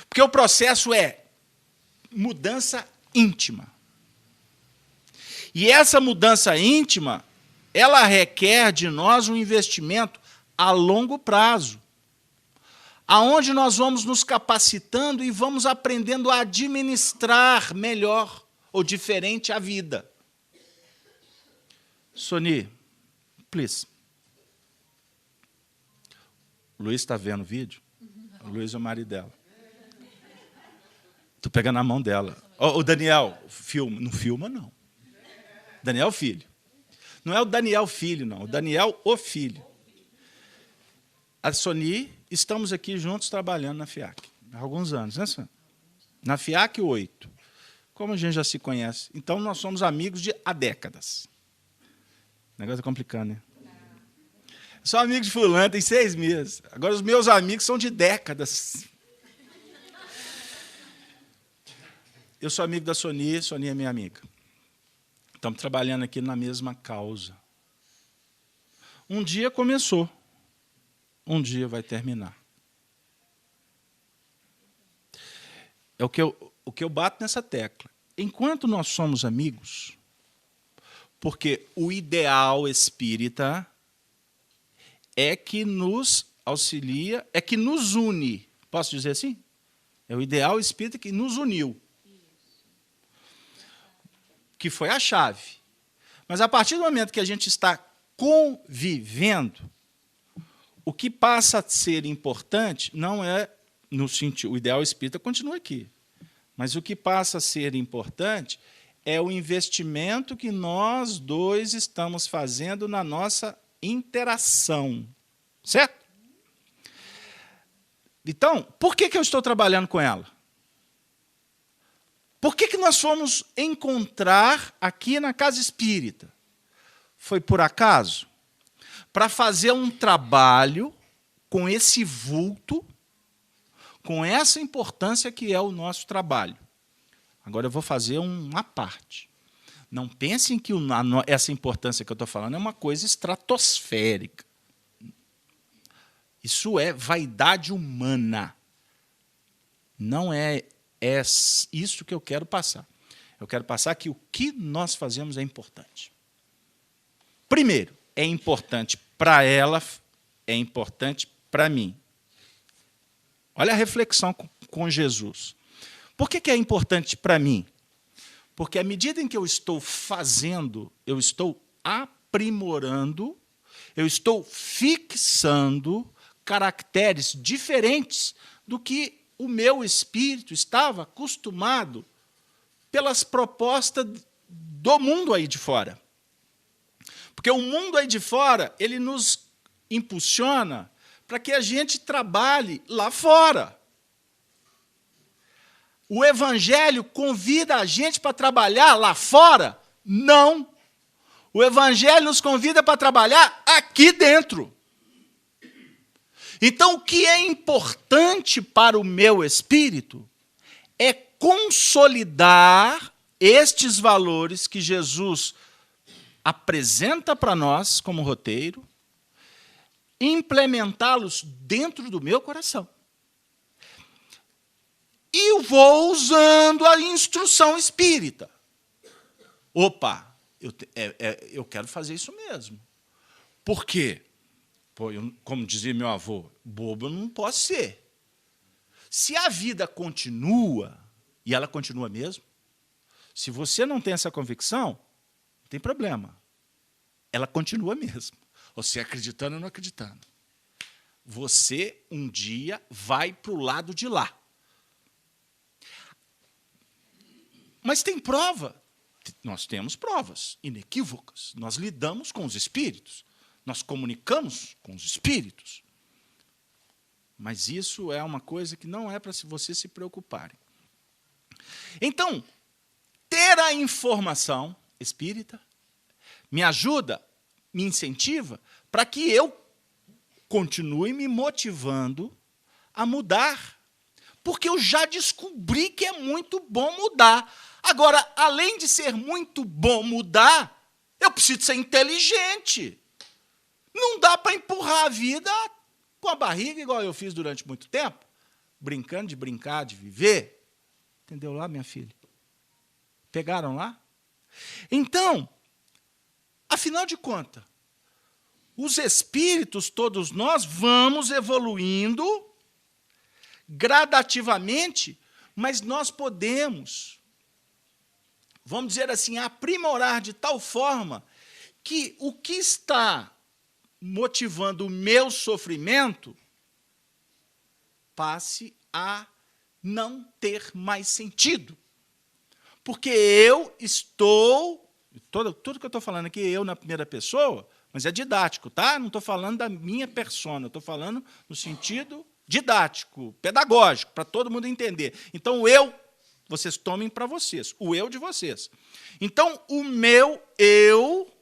Porque o processo é mudança íntima. E essa mudança íntima, ela requer de nós um investimento a longo prazo, aonde nós vamos nos capacitando e vamos aprendendo a administrar melhor ou diferente a vida. Sony, please. O Luiz está vendo o vídeo? O Luiz é o marido dela. Estou pegando a mão dela. O Daniel, filma. Não filma, não. Daniel filho. Não é o Daniel filho, não. O Daniel, o filho. A Sony, estamos aqui juntos trabalhando na FIAC. Há alguns anos, né, Sônia? Na FIAC, 8. Como a gente já se conhece. Então, nós somos amigos há décadas. O negócio é complicado, né? Eu sou amigo de fulano, tem 6 meses. Agora, os meus amigos são de décadas. Eu sou amigo da Sony é minha amiga. Estamos trabalhando aqui na mesma causa. Um dia começou, um dia vai terminar. É o que o que eu bato nessa tecla. Enquanto nós somos amigos, porque o ideal espírita é que nos auxilia, é que nos une. Posso dizer assim? É o ideal espírita que nos uniu. Que foi a chave. Mas, a partir do momento que a gente está convivendo, o que passa a ser importante não é no sentido, o ideal espírita continua aqui, mas o que passa a ser importante é o investimento que nós dois estamos fazendo na nossa interação. Certo? Então, por que eu estou trabalhando com ela? Por que nós fomos encontrar aqui na Casa Espírita? Foi por acaso? Para fazer um trabalho com esse vulto, com essa importância que é o nosso trabalho. Agora eu vou fazer uma parte. Não pensem que essa importância que eu estou falando é uma coisa estratosférica. Isso é vaidade humana. Não é isso que eu quero passar. Eu quero passar que o que nós fazemos é importante. Primeiro, é importante para ela, é importante para mim. Olha a reflexão com Jesus. Por que é importante para mim? Porque, à medida em que eu estou fazendo, eu estou aprimorando, eu estou fixando caracteres diferentes do que o meu espírito estava acostumado pelas propostas do mundo aí de fora. Porque o mundo aí de fora, ele nos impulsiona para que a gente trabalhe lá fora. O Evangelho convida a gente para trabalhar lá fora? Não. O Evangelho nos convida para trabalhar aqui dentro. Então, o que é importante para o meu espírito é consolidar estes valores que Jesus apresenta para nós como roteiro, implementá-los dentro do meu coração. E eu vou usando a instrução espírita. Opa, eu quero fazer isso mesmo. Por quê? Como dizia meu avô, bobo eu não posso ser. Se a vida continua, e ela continua mesmo, se você não tem essa convicção, não tem problema. Ela continua mesmo. Você acreditando ou não acreditando. Você, um dia, vai para o lado de lá. Mas tem prova. Nós temos provas inequívocas. Nós lidamos com os espíritos. Nós comunicamos com os espíritos. Mas isso é uma coisa que não é para você se preocuparem. Então, ter a informação espírita me ajuda, me incentiva, para que eu continue me motivando a mudar. Porque eu já descobri que é muito bom mudar. Agora, além de ser muito bom mudar, eu preciso ser inteligente. Não dá para empurrar a vida com a barriga, igual eu fiz durante muito tempo, brincando de brincar, de viver. Entendeu lá, minha filha? Pegaram lá? Então, afinal de contas, os espíritos, todos nós, vamos evoluindo gradativamente, mas nós podemos, vamos dizer assim, aprimorar de tal forma que o que está motivando o meu sofrimento passe a não ter mais sentido. Porque eu estou... Tudo que eu estou falando aqui, eu na primeira pessoa, mas é didático, tá? Não estou falando da minha persona, estou falando no sentido didático, pedagógico, para todo mundo entender. Então, vocês tomem para vocês, o eu de vocês. Então, o meu eu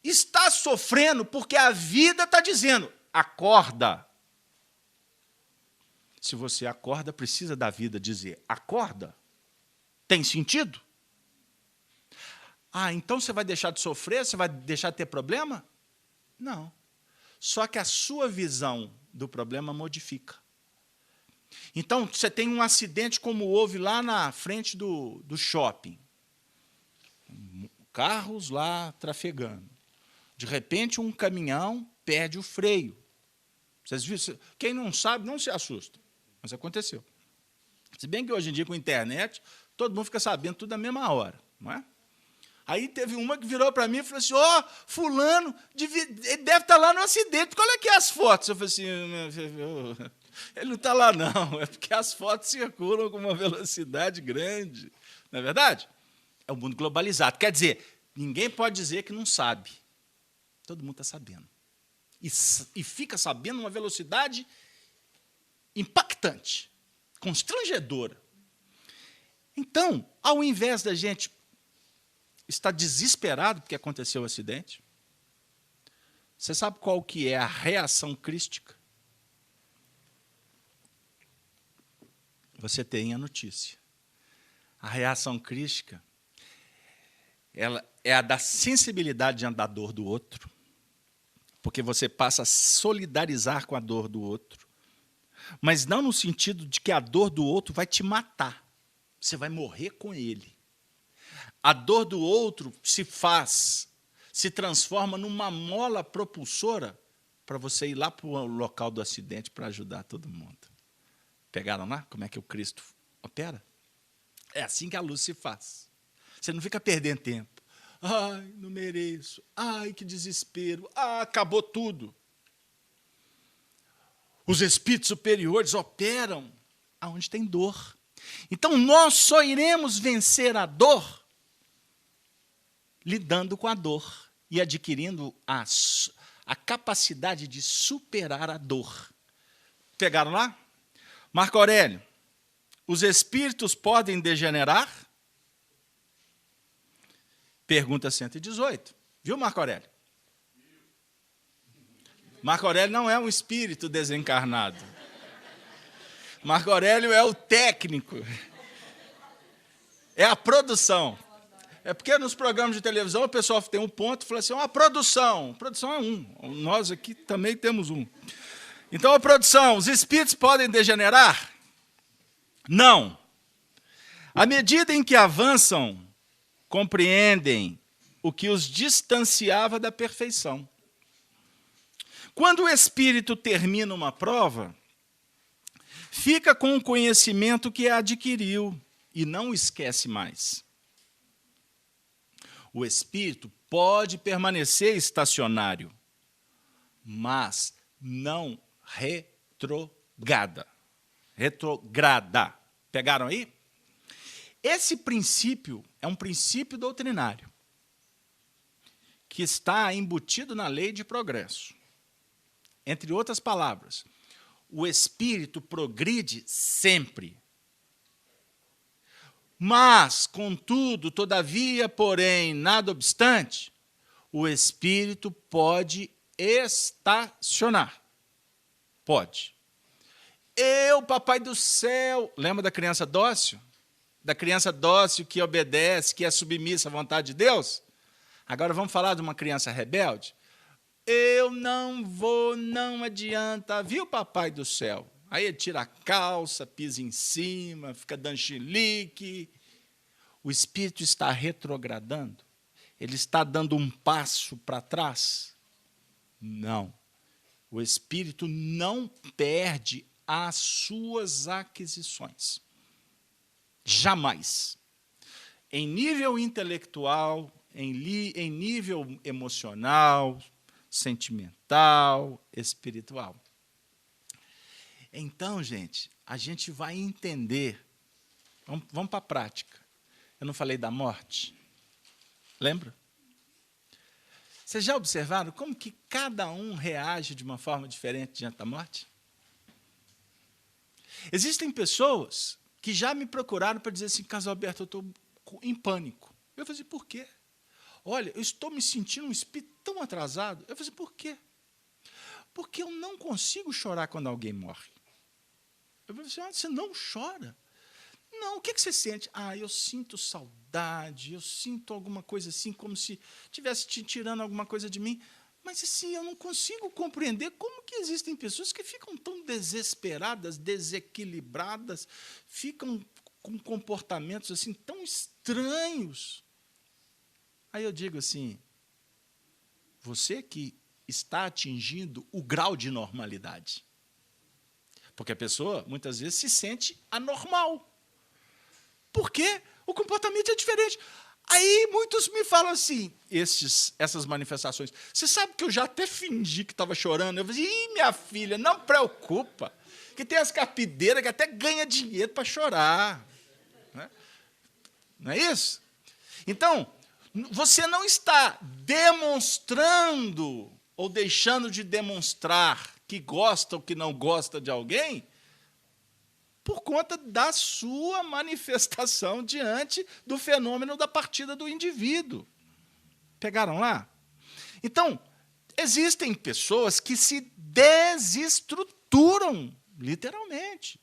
está sofrendo porque a vida está dizendo, acorda. Se você acorda, precisa da vida dizer, acorda. Tem sentido? Ah, então você vai deixar de sofrer? Você vai deixar de ter problema? Não. Só que a sua visão do problema modifica. Então, você tem um acidente como houve lá na frente do shopping. Carros lá trafegando. De repente, um caminhão perde o freio. Vocês viram? Quem não sabe, não se assusta. Mas aconteceu. Se bem que hoje em dia, com a internet, todo mundo fica sabendo tudo na mesma hora. Não é? Aí teve uma que virou para mim e falou assim, fulano, ele deve estar lá no acidente, olha aqui as fotos. Eu falei assim, ele não está lá não, é porque as fotos circulam com uma velocidade grande. Não é verdade? É o mundo globalizado. Quer dizer, ninguém pode dizer que não sabe. Todo mundo está sabendo. E fica sabendo uma velocidade impactante, constrangedora. Então, ao invés da gente estar desesperado porque aconteceu o acidente, você sabe qual que é a reação crística? Você tem a notícia. A reação crística, ela é a da sensibilidade diante da dor do outro, porque você passa a solidarizar com a dor do outro, mas não no sentido de que a dor do outro vai te matar. Você vai morrer com ele. A dor do outro se transforma numa mola propulsora para você ir lá para o local do acidente para ajudar todo mundo. Pegaram lá como é que o Cristo opera? É assim que a luz se faz. Você não fica perdendo tempo. Ai, não mereço. Ai, que desespero. Acabou tudo. Os espíritos superiores operam aonde tem dor. Então, nós só iremos vencer a dor lidando com a dor e adquirindo a capacidade de superar a dor. Pegaram lá? Marco Aurélio, os espíritos podem degenerar? Pergunta 118. Viu, Marco Aurélio? Marco Aurélio não é um espírito desencarnado. Marco Aurélio é o técnico. É a produção. É porque nos programas de televisão o pessoal tem um ponto e fala assim, a produção. Produção é um. Nós aqui também temos um. Então, a produção, os espíritos podem degenerar? Não. À medida em que avançam, compreendem o que os distanciava da perfeição. Quando o espírito termina uma prova, fica com o conhecimento que adquiriu e não esquece mais. O espírito pode permanecer estacionário, mas não retrograda. Retrograda. Pegaram aí? Esse princípio é um princípio doutrinário que está embutido na lei de progresso. Entre outras palavras, o espírito progride sempre. Mas, contudo, todavia, porém, nada obstante, o espírito pode estacionar. Pode. Papai do céu, lembra da criança dócil? Da criança dócil que obedece, que é submissa à vontade de Deus? Agora vamos falar de uma criança rebelde? Eu não vou, não adianta, viu, papai do céu? Aí ele tira a calça, pisa em cima, fica dando chilique. O espírito está retrogradando? Ele está dando um passo para trás? Não. O espírito não perde as suas aquisições. Jamais. Em nível intelectual, em nível emocional, sentimental, espiritual. Então, gente, a gente vai entender. Vamos para a prática. Eu não falei da morte? Lembra? Vocês já observaram como que cada um reage de uma forma diferente diante da morte? Existem pessoas que já me procuraram para dizer assim, Carlos Alberto, eu estou em pânico. Eu falei assim, por quê? Olha, eu estou me sentindo um espírito tão atrasado. Eu falei assim, por quê? Porque eu não consigo chorar quando alguém morre. Eu falei assim, você não chora? Não, o que você sente? Eu sinto saudade, eu sinto alguma coisa assim, como se estivesse te tirando alguma coisa de mim. Mas assim, eu não consigo compreender como que existem pessoas que ficam tão desesperadas, desequilibradas, ficam com comportamentos assim tão estranhos. Aí eu digo assim, você que está atingindo o grau de normalidade. Porque a pessoa, muitas vezes, se sente anormal. Porque o comportamento é diferente. Aí muitos me falam assim, essas manifestações. Você sabe que eu já até fingi que estava chorando. Eu falei, minha filha, não preocupa, que tem as carpideiras que até ganha dinheiro para chorar. Não é isso? Então, você não está demonstrando ou deixando de demonstrar que gosta ou que não gosta de alguém por conta da sua manifestação diante do fenômeno da partida do indivíduo. Pegaram lá? Então, existem pessoas que se desestruturam, literalmente.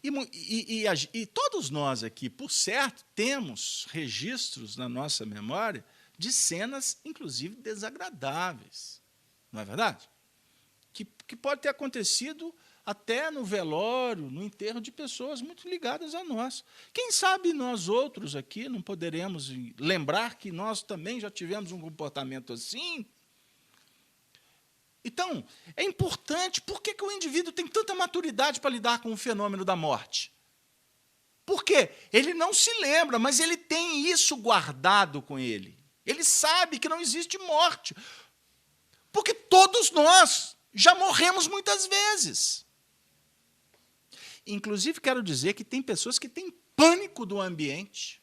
E todos nós aqui, por certo, temos registros na nossa memória de cenas, inclusive, desagradáveis. Não é verdade? Que pode ter acontecido até no velório, no enterro de pessoas muito ligadas a nós. Quem sabe nós outros aqui não poderemos lembrar que nós também já tivemos um comportamento assim? Então, é importante, por que o indivíduo tem tanta maturidade para lidar com o fenômeno da morte? Por quê? Ele não se lembra, mas ele tem isso guardado com ele. Ele sabe que não existe morte. Porque todos nós já morremos muitas vezes. Inclusive, quero dizer que tem pessoas que têm pânico do ambiente,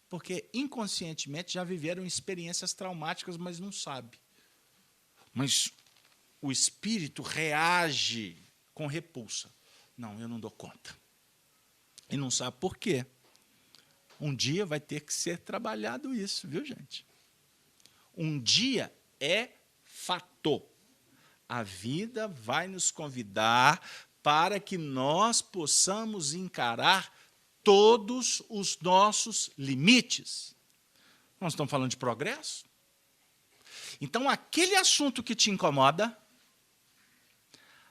porque inconscientemente já viveram experiências traumáticas, mas não sabe. Mas o espírito reage com repulsa. Não, eu não dou conta. E não sabe por quê. Um dia vai ter que ser trabalhado isso, viu, gente? Um dia é fato. A vida vai nos convidar para que nós possamos encarar todos os nossos limites. Nós estamos falando de progresso? Então, aquele assunto que te incomoda,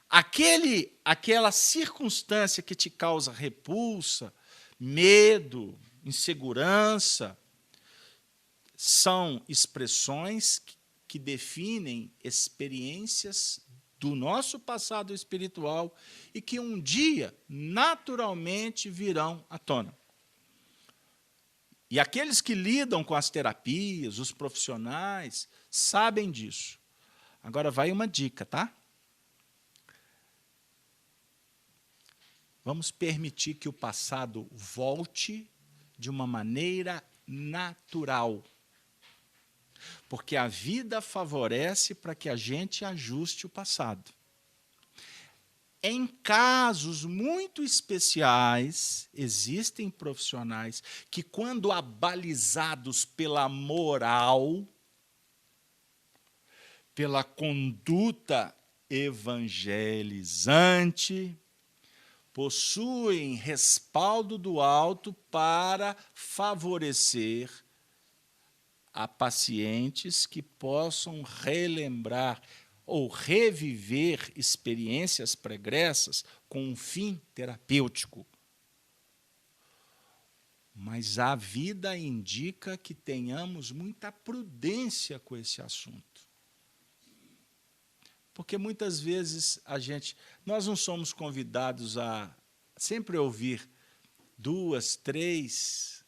aquela circunstância que te causa repulsa, medo, insegurança, são expressões que definem experiências do nosso passado espiritual e que um dia, naturalmente, virão à tona. E aqueles que lidam com as terapias, os profissionais, sabem disso. Agora vai uma dica, tá? Vamos permitir que o passado volte de uma maneira natural. Porque a vida favorece para que a gente ajuste o passado. Em casos muito especiais, existem profissionais que, quando abalizados pela moral, pela conduta evangelizante, possuem respaldo do alto para favorecer a pacientes que possam relembrar ou reviver experiências pregressas com um fim terapêutico. Mas a vida indica que tenhamos muita prudência com esse assunto. Porque muitas vezes nós não somos convidados a sempre ouvir 2, 3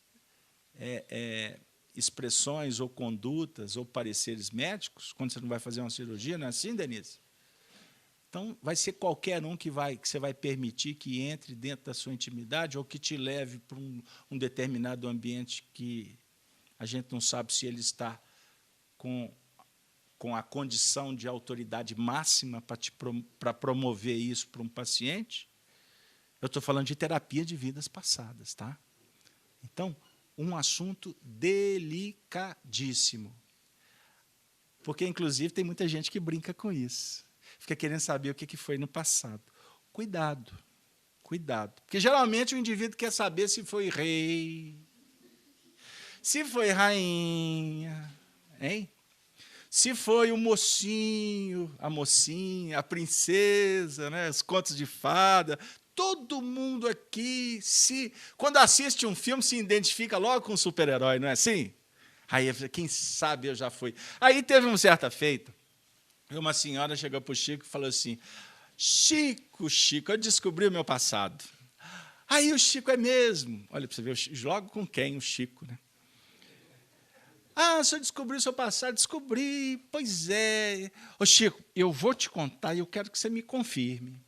expressões ou condutas ou pareceres médicos, quando você não vai fazer uma cirurgia, não é assim, Denise? Então, vai ser qualquer um que você vai permitir que entre dentro da sua intimidade ou que te leve para um determinado ambiente que a gente não sabe se ele está com a condição de autoridade máxima para promover isso para um paciente. Eu estou falando de terapia de vidas passadas, tá? Então, um assunto delicadíssimo. Porque, inclusive, tem muita gente que brinca com isso. Fica querendo saber o que foi no passado. Cuidado, cuidado. Porque, geralmente, o indivíduo quer saber se foi rei, Se foi rainha, hein? Se foi o mocinho, a mocinha, a princesa, né? Os contos de fada, todo mundo aqui, quando assiste um filme, se identifica logo com um super-herói, não é assim? Aí, quem sabe eu já fui. Aí teve uma certa feita, uma senhora chegou para o Chico e falou assim, Chico, eu descobri o meu passado. Aí o Chico, é mesmo. Olha, para você ver, logo com quem? O Chico, né? Ah, o senhor descobriu o seu passado? Descobri, pois é. Ô, Chico, eu vou te contar e eu quero que você me confirme.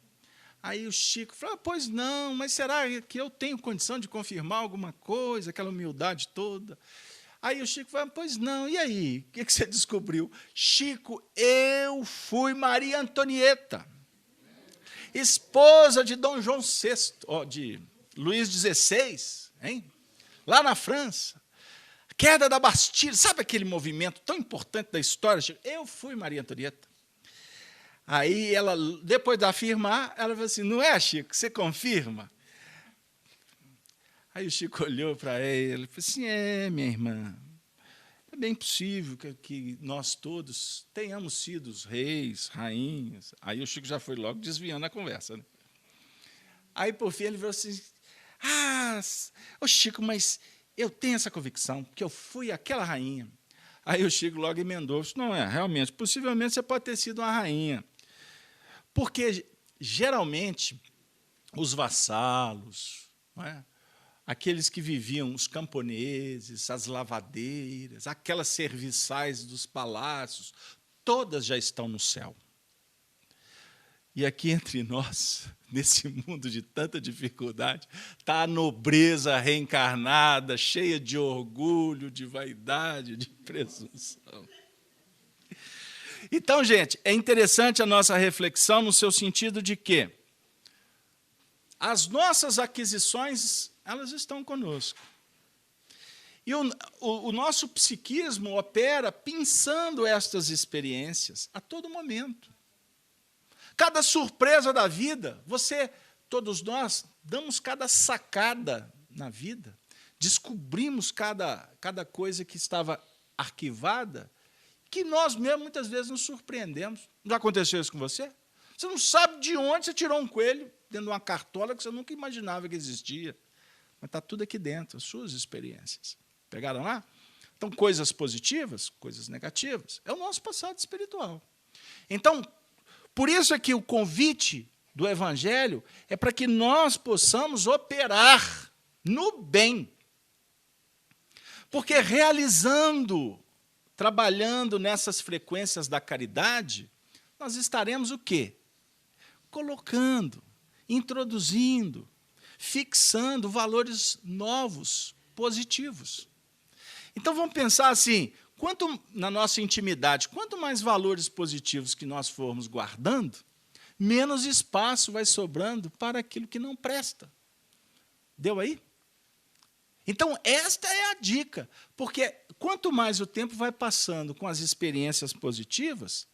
Aí o Chico falou, pois não, mas será que eu tenho condição de confirmar alguma coisa, aquela humildade toda? Aí o Chico falou, pois não, e aí? O que você descobriu? Chico, eu fui Maria Antonieta, esposa de Dom João VI, de Luís XVI, hein? Lá na França. Queda da Bastilha, sabe aquele movimento tão importante da história? Eu fui Maria Antonieta. Aí, ela, depois de afirmar, ela falou assim, não é, Chico, você confirma? Aí o Chico olhou para ele e falou assim, minha irmã, é bem possível que nós todos tenhamos sido os reis, rainhas. Aí o Chico já foi logo desviando a conversa, né? Aí, por fim, ele falou assim, ô Chico, mas eu tenho essa convicção, que eu fui aquela rainha. Aí o Chico logo emendou, não realmente, possivelmente você pode ter sido uma rainha. Porque, geralmente, os vassalos, não é? Aqueles que viviam, os camponeses, as lavadeiras, aquelas serviçais dos palácios, todas já estão no céu. E aqui entre nós, nesse mundo de tanta dificuldade, está a nobreza reencarnada, cheia de orgulho, de vaidade, de presunção. Então, gente, é interessante a nossa reflexão no seu sentido de que as nossas aquisições, elas estão conosco. E o nosso psiquismo opera pensando estas experiências a todo momento. Cada surpresa da vida, todos nós, damos cada sacada na vida, descobrimos cada coisa que estava arquivada, que nós mesmos, muitas vezes, nos surpreendemos. Já aconteceu isso com você? Você não sabe de onde você tirou um coelho dentro de uma cartola que você nunca imaginava que existia. Mas está tudo aqui dentro, as suas experiências. Pegaram lá? Então, coisas positivas, coisas negativas, é o nosso passado espiritual. Então, por isso é que o convite do Evangelho é para que nós possamos operar no bem. Porque realizando, trabalhando nessas frequências da caridade, nós estaremos o quê? Colocando, introduzindo, fixando valores novos, positivos. Então, vamos pensar assim, na nossa intimidade, quanto mais valores positivos que nós formos guardando, menos espaço vai sobrando para aquilo que não presta. Deu aí? Então, esta é a dica, porque quanto mais o tempo vai passando com as experiências positivas,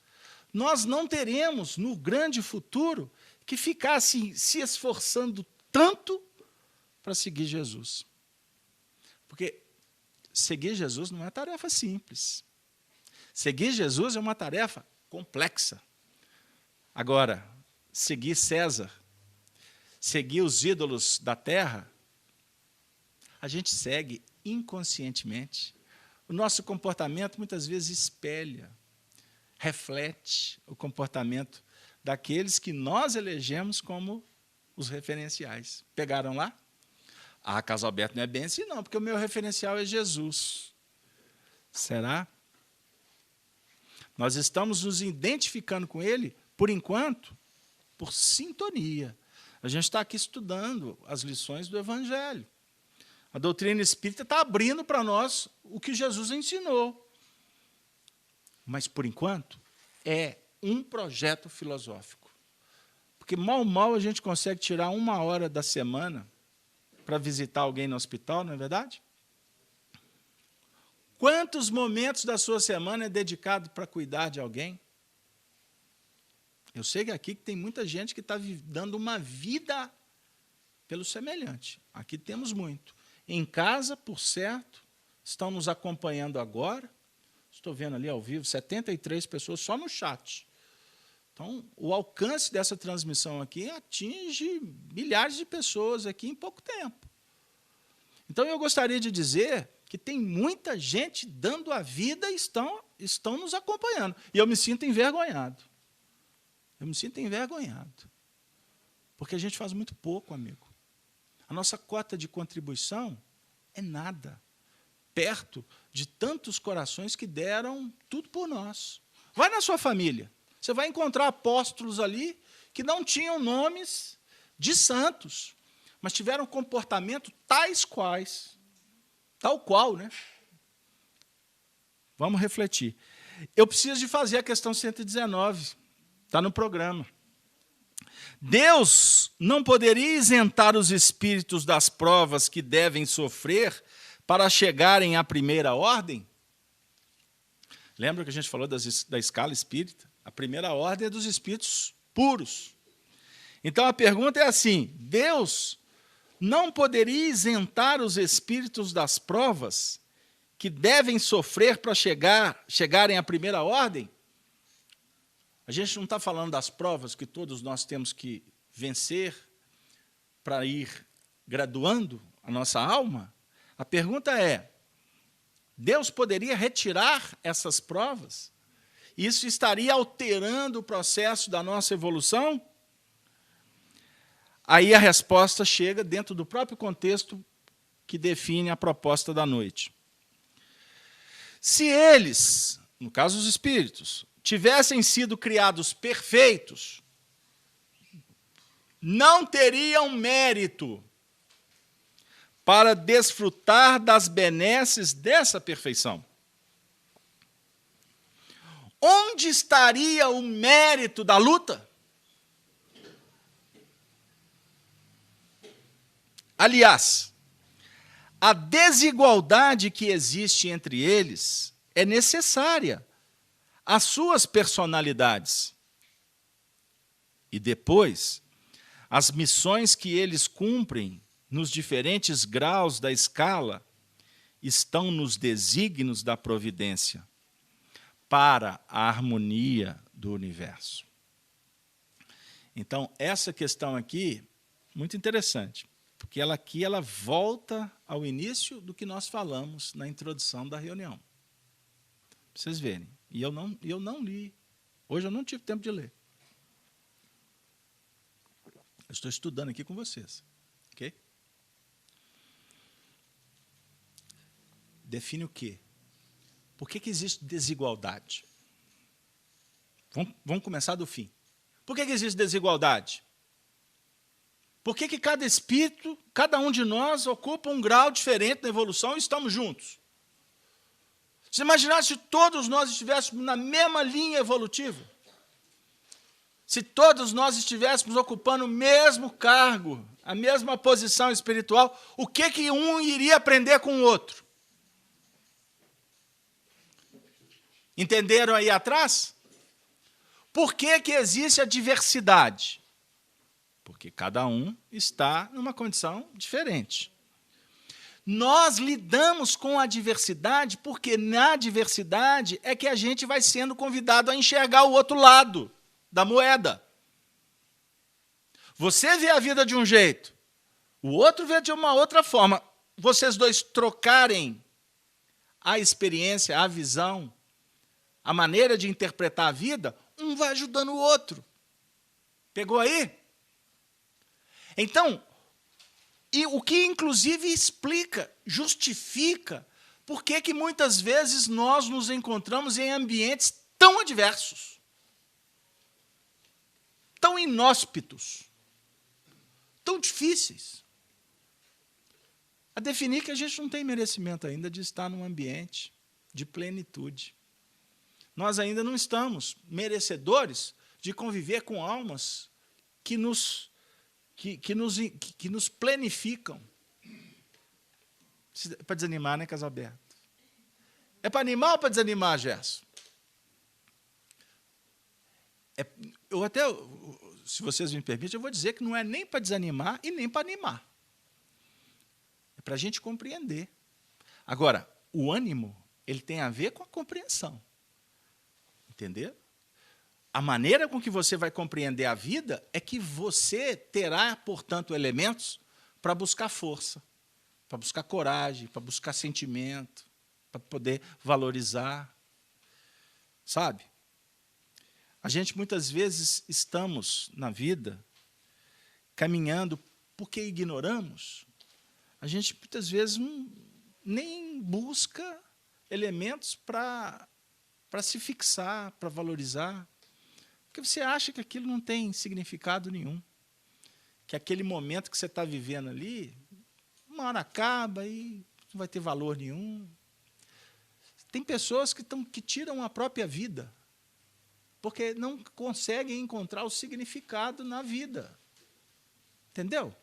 nós não teremos, no grande futuro, que ficar assim, se esforçando tanto para seguir Jesus. Porque seguir Jesus não é tarefa simples. Seguir Jesus é uma tarefa complexa. Agora, seguir César, seguir os ídolos da terra, a gente segue inconscientemente. O nosso comportamento, muitas vezes, espelha, reflete o comportamento daqueles que nós elegemos como os referenciais. Pegaram lá? Caso Alberto não é bem assim, não, porque o meu referencial é Jesus. Será? Nós estamos nos identificando com ele, por enquanto, por sintonia. A gente está aqui estudando as lições do Evangelho. A doutrina espírita está abrindo para nós o que Jesus ensinou. Mas, por enquanto, é um projeto filosófico. Porque mal a gente consegue tirar 1 hora da semana para visitar alguém no hospital, não é verdade? Quantos momentos da sua semana é dedicado para cuidar de alguém? Eu sei que aqui tem muita gente que está dando uma vida pelo semelhante. Aqui temos muito. Em casa, por certo, estão nos acompanhando agora. Estou vendo ali ao vivo 73 pessoas só no chat. Então, o alcance dessa transmissão aqui atinge milhares de pessoas aqui em pouco tempo. Então, eu gostaria de dizer que tem muita gente dando a vida e estão nos acompanhando. E eu me sinto envergonhado. Eu me sinto envergonhado. Porque a gente faz muito pouco, amigo. A nossa cota de contribuição é nada, perto de tantos corações que deram tudo por nós. Vai na sua família. Você vai encontrar apóstolos ali que não tinham nomes de santos, mas tiveram comportamento tal qual, né? Vamos refletir. Eu preciso de fazer a questão 119, está no programa. Deus não poderia isentar os espíritos das provas que devem sofrer para chegarem à primeira ordem? Lembra que a gente falou da escala espírita? A primeira ordem é dos espíritos puros. Então, a pergunta é assim, Deus não poderia isentar os espíritos das provas que devem sofrer para chegarem à primeira ordem? A gente não está falando das provas que todos nós temos que vencer para ir graduando a nossa alma? A pergunta é, Deus poderia retirar essas provas? Isso estaria alterando o processo da nossa evolução? Aí a resposta chega dentro do próprio contexto que define a proposta da noite. Se eles, no caso os espíritos, tivessem sido criados perfeitos, não teriam mérito para desfrutar das benesses dessa perfeição. Onde estaria o mérito da luta? Aliás, a desigualdade que existe entre eles é necessária às suas personalidades. E depois, as missões que eles cumprem nos diferentes graus da escala estão nos desígnios da providência para a harmonia do universo. Então, essa questão aqui, muito interessante, porque ela volta ao início do que nós falamos na introdução da reunião. Para vocês verem. E eu não li. Hoje eu não tive tempo de ler. Eu estou estudando aqui com vocês. Ok? Define o quê? Por que existe desigualdade? Vamos começar do fim. Por que existe desigualdade? Por que cada espírito, cada um de nós, ocupa um grau diferente na evolução e estamos juntos? Você imaginasse se todos nós estivéssemos na mesma linha evolutiva? Se todos nós estivéssemos ocupando o mesmo cargo, a mesma posição espiritual, o que um iria aprender com o outro? Entenderam aí atrás? Por que existe a diversidade? Porque cada um está numa condição diferente. Nós lidamos com a diversidade porque na diversidade é que a gente vai sendo convidado a enxergar o outro lado da moeda. Você vê a vida de um jeito, o outro vê de uma outra forma. Vocês dois trocarem a experiência, a visão, a maneira de interpretar a vida, um vai ajudando o outro. Pegou aí? Então, e o que inclusive explica, justifica, por que muitas vezes nós nos encontramos em ambientes tão adversos, tão inóspitos, tão difíceis. A definir que a gente não tem merecimento ainda de estar num ambiente de plenitude. Nós ainda não estamos merecedores de conviver com almas que nos planificam. É para desanimar, né, Casalberto? É para animar ou para desanimar, Gerson? Eu até, se vocês me permitem, eu vou dizer que não é nem para desanimar e nem para animar. É para a gente compreender. Agora, o ânimo, ele tem a ver com a compreensão. Entendeu? A maneira com que você vai compreender a vida é que você terá, portanto, elementos para buscar força, para buscar coragem, para buscar sentimento, para poder valorizar. Sabe? A gente, muitas vezes, estamos na vida caminhando porque ignoramos. A gente, muitas vezes, nem busca elementos para se fixar, para valorizar. Porque você acha que aquilo não tem significado nenhum. Que aquele momento que você está vivendo ali, uma hora acaba e não vai ter valor nenhum. Tem pessoas que tiram a própria vida, porque não conseguem encontrar o significado na vida. Entendeu?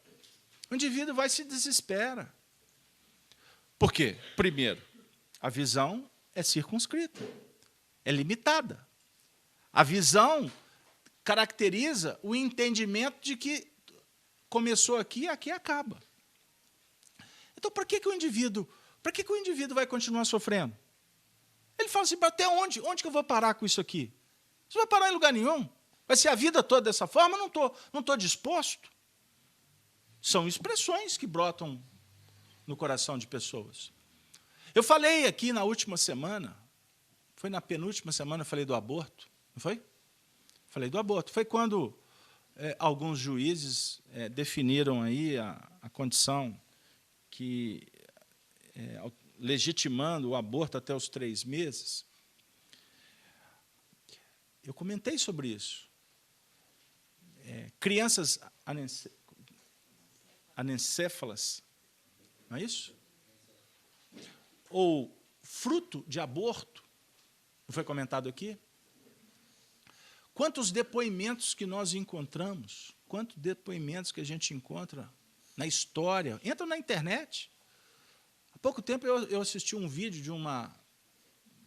O indivíduo vai e se desespera. Por quê? Primeiro, a visão é circunscrita, é limitada. A visão caracteriza o entendimento de que começou aqui e aqui acaba. Então, para que o indivíduo vai continuar sofrendo? Ele fala assim, até onde? Onde que eu vou parar com isso aqui? Você não vai parar em lugar nenhum. Vai ser a vida toda dessa forma? Não estou disposto. São expressões que brotam no coração de pessoas. Eu falei aqui na última semana, foi na penúltima semana, eu falei do aborto, não foi? Falei do aborto. Foi quando alguns juízes definiram aí a condição que, legitimando o aborto até os 3 meses. Eu comentei sobre isso. Crianças anencéfalas, não é isso? Ou fruto de aborto, não foi comentado aqui? Quantos depoimentos que nós encontramos, quantos depoimentos que a gente encontra na história, entram na internet. Há pouco tempo eu assisti um vídeo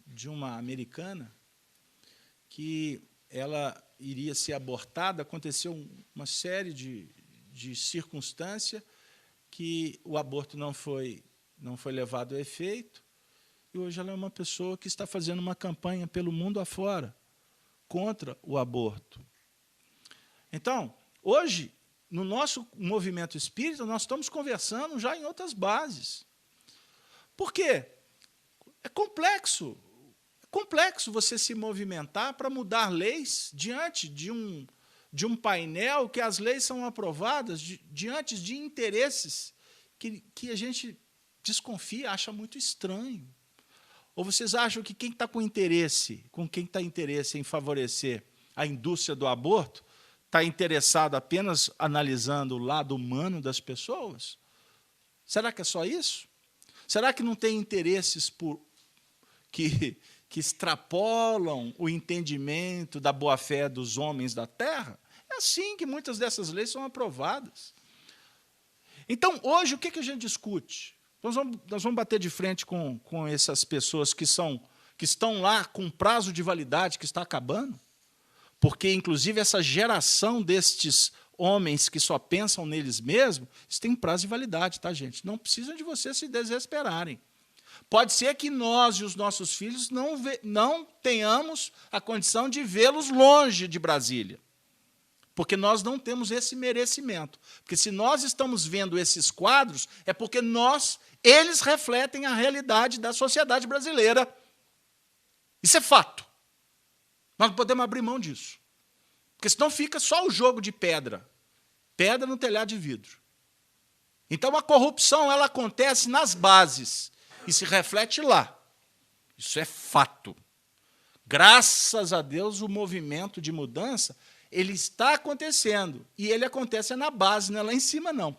de uma americana que ela iria ser abortada, aconteceu uma série de circunstâncias que o aborto não foi levado a efeito, e hoje ela é uma pessoa que está fazendo uma campanha pelo mundo afora contra o aborto. Então, hoje, no nosso movimento espírita, nós estamos conversando já em outras bases. Por quê? É complexo você se movimentar para mudar leis diante de um painel que as leis são aprovadas diante de interesses que a gente desconfia, acha muito estranho. Ou vocês acham que quem está com interesse em favorecer a indústria do aborto está interessado apenas analisando o lado humano das pessoas? Será que é só isso? Será que não tem interesses que extrapolam o entendimento da boa-fé dos homens da terra? É assim que muitas dessas leis são aprovadas. Então, hoje, o que a gente discute? Nós vamos bater de frente com essas pessoas que estão lá com prazo de validade que está acabando, porque, inclusive, essa geração destes homens que só pensam neles mesmos, eles têm prazo de validade, tá, gente? Não precisam de vocês se desesperarem. Pode ser que nós e os nossos filhos não tenhamos a condição de vê-los longe de Brasília, porque nós não temos esse merecimento. Porque se nós estamos vendo esses quadros, é porque eles refletem a realidade da sociedade brasileira. Isso é fato. Nós não podemos abrir mão disso. Porque senão fica só o jogo de pedra. Pedra no telhado de vidro. Então, a corrupção ela acontece nas bases e se reflete lá. Isso é fato. Graças a Deus, o movimento de mudança ele está acontecendo, e ele acontece na base, não é lá em cima, não.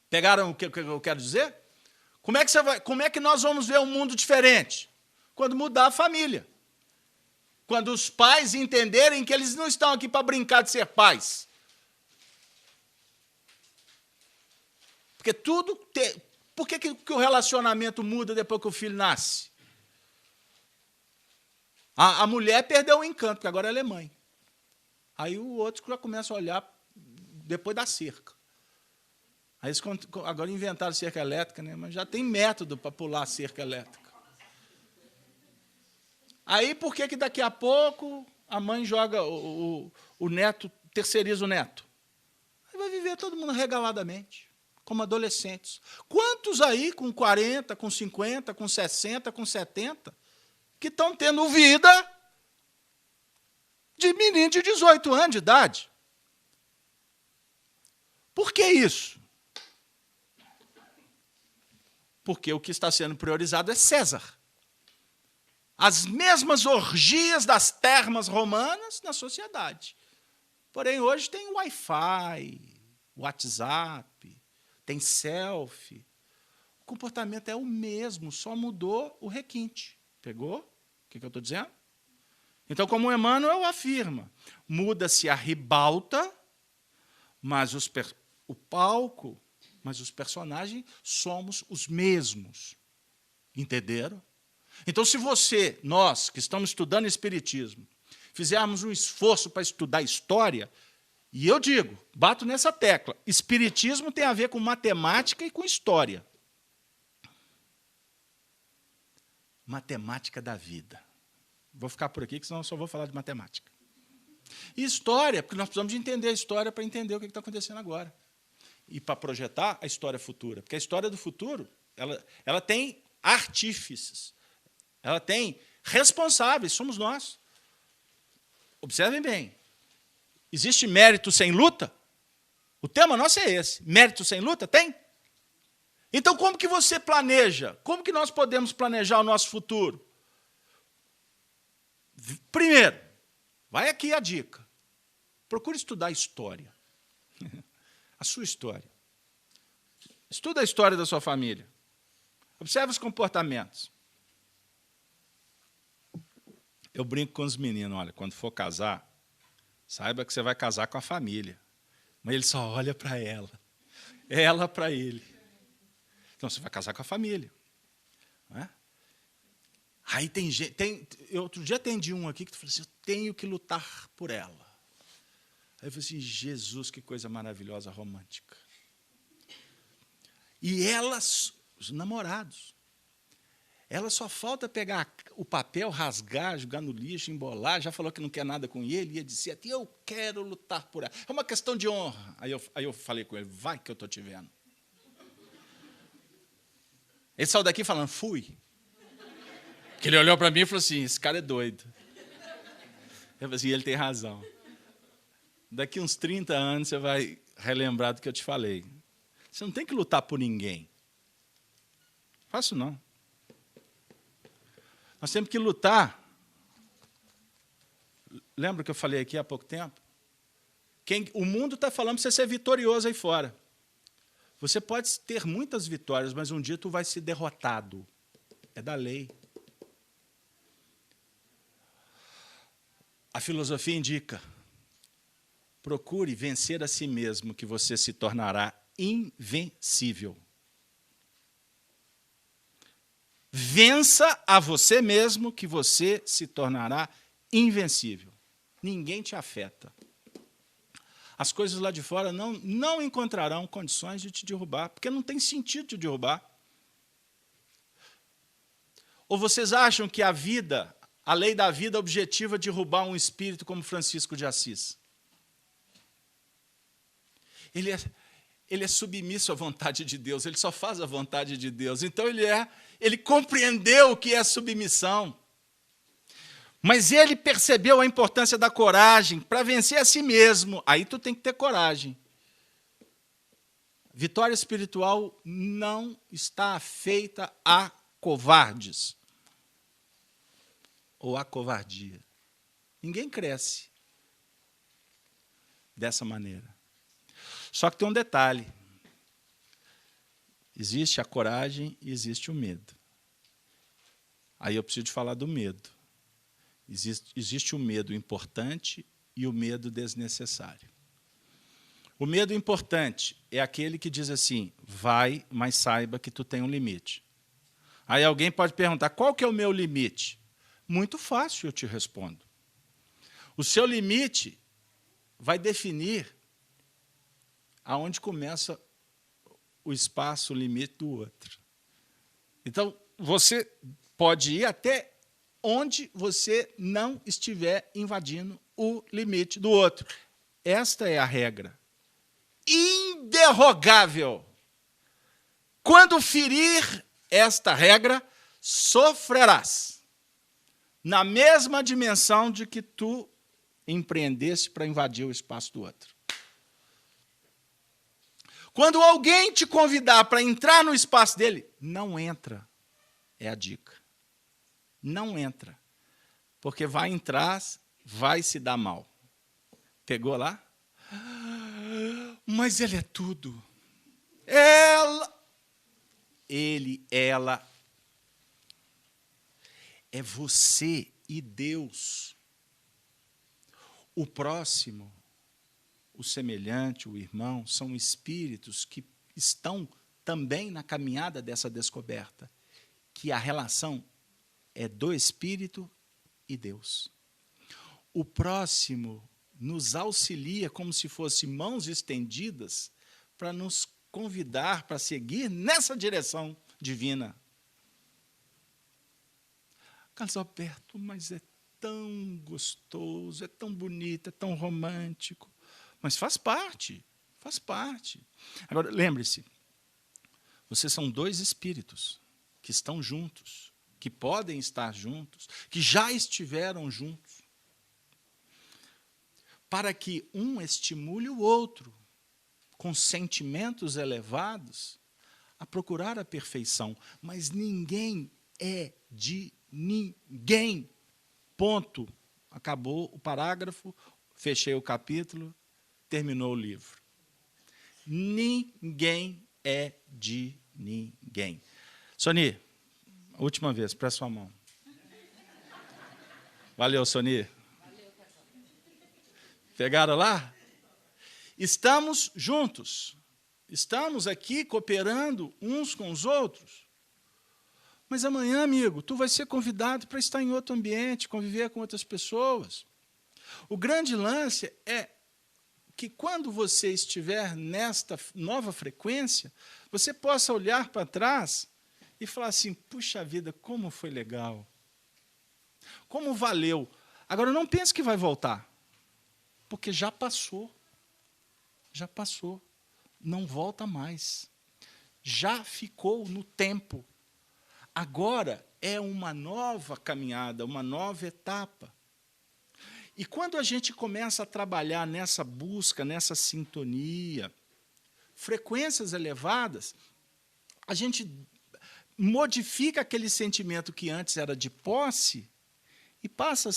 Pegaram o que eu quero dizer? Como é que nós vamos ver um mundo diferente? Quando mudar a família. Quando os pais entenderem que eles não estão aqui para brincar de ser pais. Porque por que o relacionamento muda depois que o filho nasce? A mulher perdeu o encanto, porque agora ela é mãe. Aí o outro já começa a olhar depois da cerca. Aí agora inventaram cerca elétrica, né? Mas já tem método para pular cerca elétrica. Aí, por que daqui a pouco a mãe joga o neto, terceiriza o neto? Aí vai viver todo mundo regaladamente, como adolescentes. Quantos aí com 40, com 50, com 60, com 70, que estão tendo vida de menino de 18 anos de idade? Por que isso? Porque o que está sendo priorizado é César. As mesmas orgias das termas romanas na sociedade. Porém, hoje tem Wi-Fi, WhatsApp, tem selfie. O comportamento é o mesmo, só mudou o requinte. Pegou? O que eu estou dizendo? Então, como Emmanuel afirma, muda-se a ribalta, mas o palco, mas os personagens somos os mesmos. Entenderam? Então, se nós que estamos estudando Espiritismo, fizermos um esforço para estudar história, e eu digo, bato nessa tecla, Espiritismo tem a ver com matemática e com história. Matemática da vida. Vou ficar por aqui, que senão eu só vou falar de matemática. E história, porque nós precisamos de entender a história para entender o que está acontecendo agora. E para projetar a história futura. Porque a história do futuro, ela tem artífices, ela tem responsáveis, somos nós. Observem bem. Existe mérito sem luta? O tema nosso é esse. Mérito sem luta? Tem? Então, como que você planeja? Como que nós podemos planejar o nosso futuro? Primeiro, vai aqui a dica. Procure estudar história. A sua história. Estuda a história da sua família. Observe os comportamentos. Eu brinco com os meninos, olha, quando for casar, saiba que você vai casar com a família. Mas ele só olha para ela para ele. Então, você vai casar com a família. Não é? Aí tem gente... eu outro dia atendi um aqui que falou assim, eu tenho que lutar por ela. Aí eu falei assim, Jesus, que coisa maravilhosa, romântica. E elas, os namorados, ela só falta pegar o papel, rasgar, jogar no lixo, embolar, já falou que não quer nada com ele, ia dizer, eu quero lutar por ela. É uma questão de honra. Aí eu falei com ele, vai que eu estou te vendo. Ele saiu daqui falando, fui. Porque ele olhou para mim e falou assim, esse cara é doido. Eu falei assim, ele tem razão. Daqui uns 30 anos você vai relembrar do que eu te falei. Você não tem que lutar por ninguém. Fácil não. Nós temos que lutar. Lembra que eu falei aqui há pouco tempo? O mundo está falando para você ser vitorioso aí fora. Você pode ter muitas vitórias, mas um dia tu vai ser derrotado. É da lei. A filosofia indica, procure vencer a si mesmo, que você se tornará invencível. Vença a você mesmo, que você se tornará invencível. Ninguém te afeta. As coisas lá de fora não encontrarão condições de te derrubar, porque não tem sentido te derrubar. Ou vocês acham que a lei da vida objetiva derrubar um espírito como Francisco de Assis? Ele é submisso à vontade de Deus, ele só faz a vontade de Deus. Então ele compreendeu o que é submissão. Mas ele percebeu a importância da coragem para vencer a si mesmo. Aí tu tem que ter coragem. Vitória espiritual não está feita a covardes ou a covardia. Ninguém cresce dessa maneira. Só que tem um detalhe. Existe a coragem e existe o medo. Aí eu preciso de falar do medo. Existe o medo importante e o medo desnecessário. O medo importante é aquele que diz assim, vai, mas saiba que tu tem um limite. Aí alguém pode perguntar, qual que é o meu limite? Muito fácil, eu te respondo. O seu limite vai definir aonde começa o espaço, o limite do outro. Então, você pode ir até onde você não estiver invadindo o limite do outro. Esta é a regra. Inderrogável. Quando ferir esta regra, sofrerás. Na mesma dimensão de que tu empreendesse para invadir o espaço do outro. Quando alguém te convidar para entrar no espaço dele, não entra. É a dica. Não entra. Porque vai entrar, vai se dar mal. Pegou lá? Mas ele é tudo. Ele, ela. É você e Deus. O próximo, o semelhante, o irmão, são espíritos que estão também na caminhada dessa descoberta, que a relação é do espírito e Deus. O próximo nos auxilia como se fossem mãos estendidas para nos convidar para seguir nessa direção divina. Carlos Alberto, mas é tão gostoso, é tão bonito, é tão romântico. Mas faz parte, faz parte. Agora, lembre-se, vocês são dois espíritos que estão juntos, que podem estar juntos, que já estiveram juntos, para que um estimule o outro, com sentimentos elevados, a procurar a perfeição. Mas ninguém é de ninguém. Ponto. Acabou o parágrafo, fechei o capítulo, terminou o livro. Ninguém é de ninguém. Soni, última vez, presta sua mão. Valeu, Soni. Pegaram lá? Estamos juntos. Estamos aqui cooperando uns com os outros. Mas amanhã, amigo, tu vai ser convidado para estar em outro ambiente, conviver com outras pessoas. O grande lance é que quando você estiver nesta nova frequência, você possa olhar para trás e falar assim, puxa vida, como foi legal. Como valeu. Agora, não pense que vai voltar, porque já passou. Já passou. Não volta mais. Já ficou no tempo. Agora é uma nova caminhada, uma nova etapa. E quando a gente começa a trabalhar nessa busca, nessa sintonia, frequências elevadas, a gente modifica aquele sentimento que antes era de posse e passa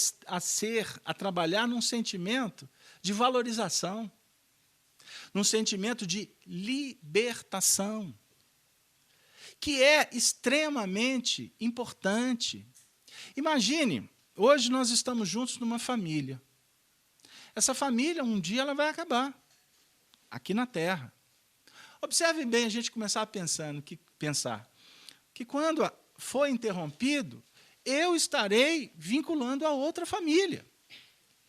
a trabalhar num sentimento de valorização, num sentimento de libertação, que é extremamente importante. Imagine, hoje nós estamos juntos numa família. Essa família, um dia, ela vai acabar, aqui na Terra. Observe bem a gente começar a pensar que quando for interrompido, eu estarei vinculando a outra família.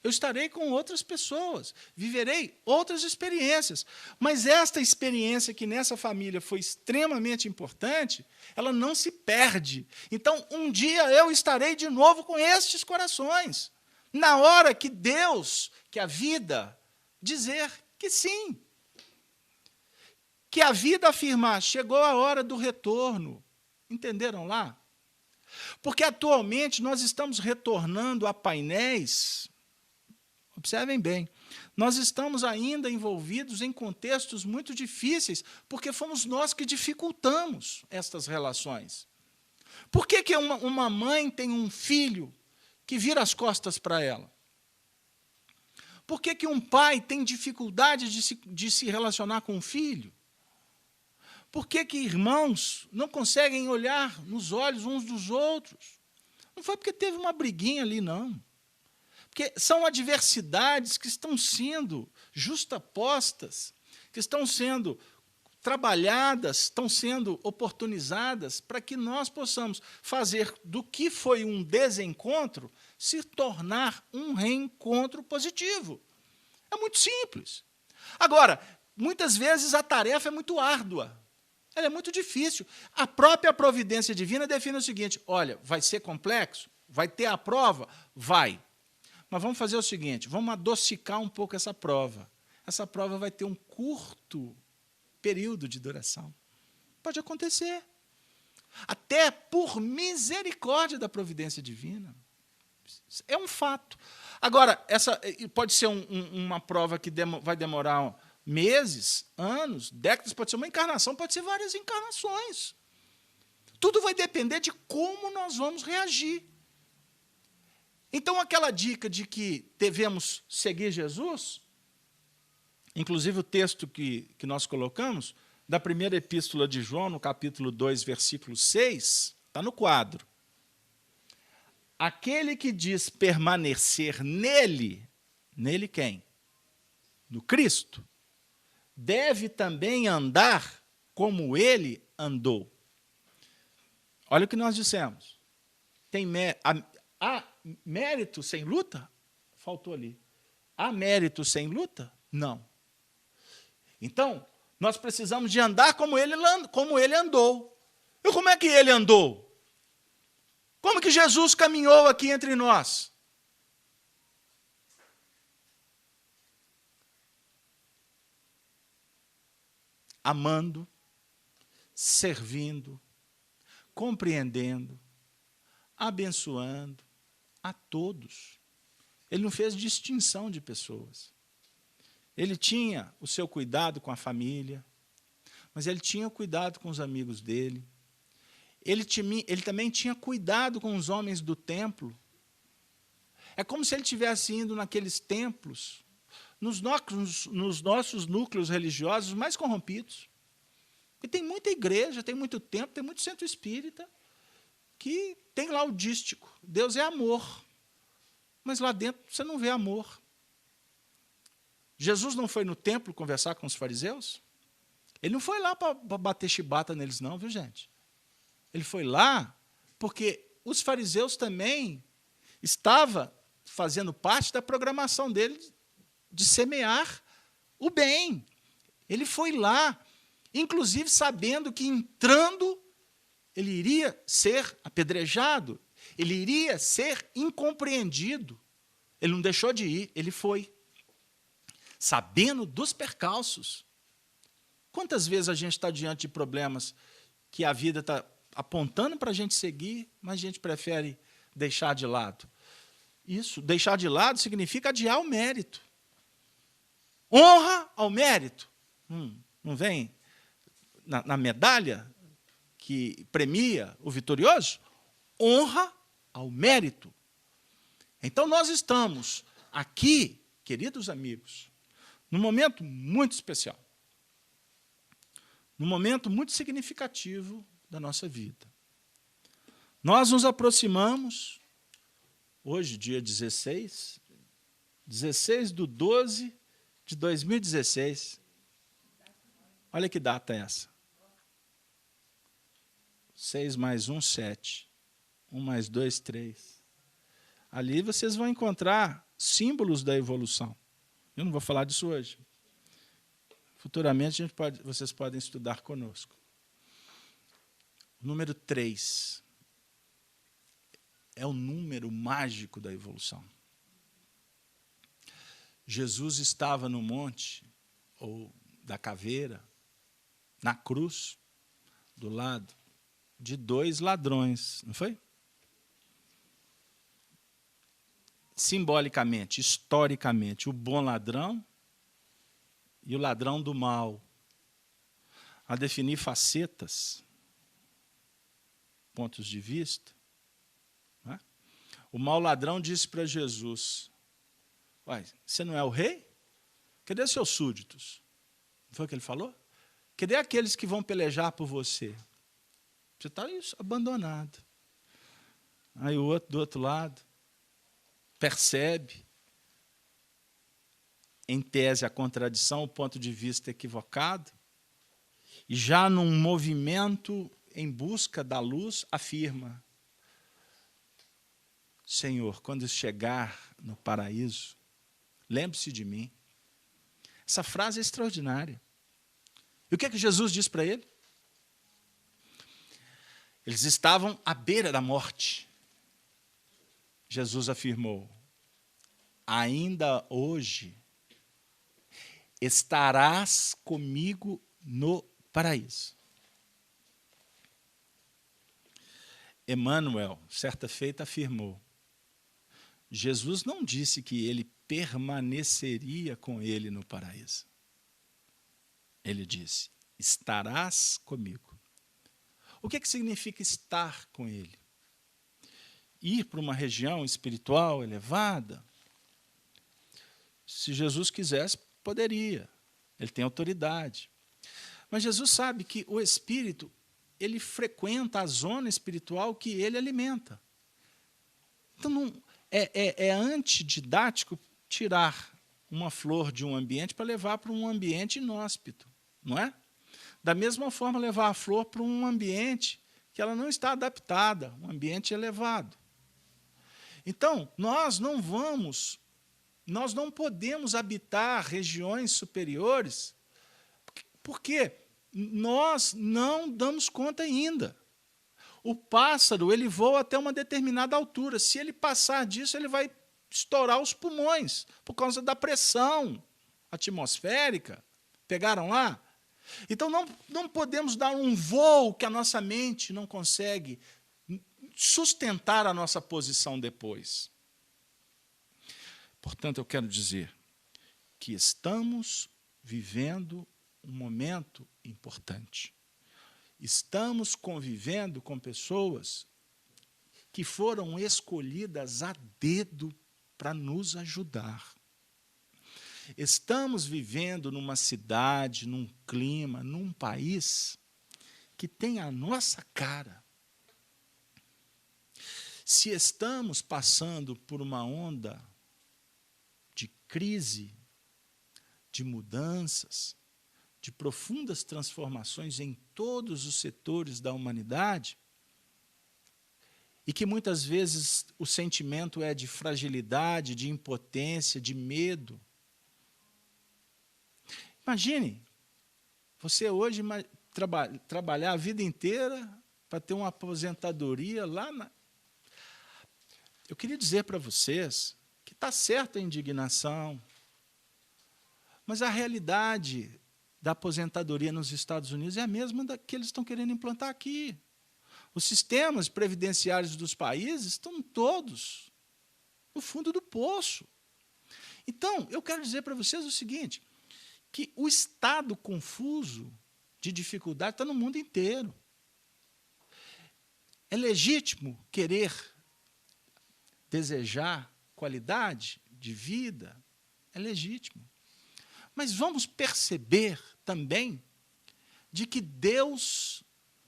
Eu estarei com outras pessoas, viverei outras experiências. Mas esta experiência que nessa família foi extremamente importante, ela não se perde. Então, um dia eu estarei de novo com estes corações. Na hora que Deus, que a vida, dizer que sim. Que a vida afirmar, chegou a hora do retorno. Entenderam lá? Porque atualmente nós estamos retornando a painéis. Observem bem, nós estamos ainda envolvidos em contextos muito difíceis, porque fomos nós que dificultamos estas relações. Por que uma mãe tem um filho que vira as costas para ela? Por que um pai tem dificuldade de se relacionar com o filho? Por que irmãos não conseguem olhar nos olhos uns dos outros? Não foi porque teve uma briguinha ali, não. Porque são adversidades que estão sendo justapostas, que estão sendo trabalhadas, estão sendo oportunizadas para que nós possamos fazer do que foi um desencontro se tornar um reencontro positivo. É muito simples. Agora, muitas vezes a tarefa é muito árdua. Ela é muito difícil. A própria providência divina define o seguinte: olha, vai ser complexo? Vai ter a prova? Vai. Mas vamos fazer o seguinte, vamos adocicar um pouco essa prova. Essa prova vai ter um curto período de duração. Pode acontecer. Até por misericórdia da providência divina. É um fato. Agora, essa pode ser uma prova que vai demorar meses, anos, décadas, pode ser uma encarnação, pode ser várias encarnações. Tudo vai depender de como nós vamos reagir. Então, aquela dica de que devemos seguir Jesus, inclusive o texto que nós colocamos, da primeira epístola de João, no capítulo 2, versículo 6, está no quadro. Aquele que diz permanecer nele, nele quem? No Cristo, deve também andar como ele andou. Olha o que nós dissemos. Há mérito sem luta? Faltou ali. Há mérito sem luta? Não. Então, nós precisamos de andar como ele andou. E como é que ele andou? Como que Jesus caminhou aqui entre nós? Amando, servindo, compreendendo, abençoando a todos. Ele não fez distinção de pessoas. Ele tinha o seu cuidado com a família, mas ele tinha cuidado com os amigos dele. Ele também tinha cuidado com os homens do templo. É como se ele estivesse indo naqueles templos, nos nossos núcleos religiosos mais corrompidos. E tem muita igreja, tem muito templo, tem muito centro espírita, que tem lá o dístico. Deus é amor. Mas lá dentro você não vê amor. Jesus não foi no templo conversar com os fariseus? Ele não foi lá para bater chibata neles, não, viu, gente? Ele foi lá porque os fariseus também estavam fazendo parte da programação dele de semear o bem. Ele foi lá, inclusive sabendo que entrando ele iria ser apedrejado, ele iria ser incompreendido. Ele não deixou de ir, ele foi. Sabendo dos percalços. Quantas vezes a gente está diante de problemas que a vida está apontando para a gente seguir, mas a gente prefere deixar de lado? Isso, deixar de lado significa adiar o mérito. Honra ao mérito. Não vem na medalha que premia o vitorioso? Honra ao mérito. Então, nós estamos aqui, queridos amigos, num momento muito especial, num momento muito significativo da nossa vida. Nós nos aproximamos, hoje, dia 16 de 12 de 2016. Olha que data é essa. 6 mais 1, 7. 1 mais 2, 3. Ali vocês vão encontrar símbolos da evolução. Eu não vou falar disso hoje. Futuramente vocês podem estudar conosco. O número 3 é o número mágico da evolução. Jesus estava no monte, ou da caveira, na cruz, do lado de 2 ladrões, não foi? Simbolicamente, historicamente, o bom ladrão e o ladrão do mal, a definir facetas, pontos de vista. Não é? O mau ladrão disse para Jesus: "Uai, você não é o rei? Cadê seus súditos?" Não foi o que ele falou? Cadê aqueles que vão pelejar por você? Você está abandonado. Aí o outro do outro lado percebe, em tese, a contradição, o ponto de vista equivocado, e já num movimento em busca da luz, afirma: Senhor, quando chegar no paraíso, lembre-se de mim. Essa frase é extraordinária. E o que é que Jesus diz para ele? Eles estavam à beira da morte. Jesus afirmou: ainda hoje estarás comigo no paraíso. Emmanuel, certa feita, afirmou: Jesus não disse que ele permaneceria com ele no paraíso. Ele disse: estarás comigo. O que significa estar com ele? Ir para uma região espiritual elevada? Se Jesus quisesse, poderia. Ele tem autoridade. Mas Jesus sabe que o espírito, ele frequenta a zona espiritual que ele alimenta. Então, não, é antididático tirar uma flor de um ambiente para levar para um ambiente inóspito, não é? Da mesma forma, levar a flor para um ambiente que ela não está adaptada, um ambiente elevado. Então, nós não podemos habitar regiões superiores, porque nós não damos conta ainda. O pássaro, ele voa até uma determinada altura. Se ele passar disso, ele vai estourar os pulmões, por causa da pressão atmosférica. Pegaram lá? Então, não podemos dar um voo que a nossa mente não consegue sustentar a nossa posição depois. Portanto, eu quero dizer que estamos vivendo um momento importante. Estamos convivendo com pessoas que foram escolhidas a dedo para nos ajudar. Estamos vivendo numa cidade, num clima, num país que tem a nossa cara. Se estamos passando por uma onda de crise, de mudanças, de profundas transformações em todos os setores da humanidade, e que muitas vezes o sentimento é de fragilidade, de impotência, de medo. Imagine, você hoje trabalhar a vida inteira para ter uma aposentadoria lá na... Eu queria dizer para vocês que está certa a indignação, mas a realidade da aposentadoria nos Estados Unidos é a mesma da que eles estão querendo implantar aqui. Os sistemas previdenciários dos países estão todos no fundo do poço. Então, eu quero dizer para vocês o seguinte, que o estado confuso de dificuldade está no mundo inteiro. É legítimo querer desejar qualidade de vida, é legítimo. Mas vamos perceber também de que Deus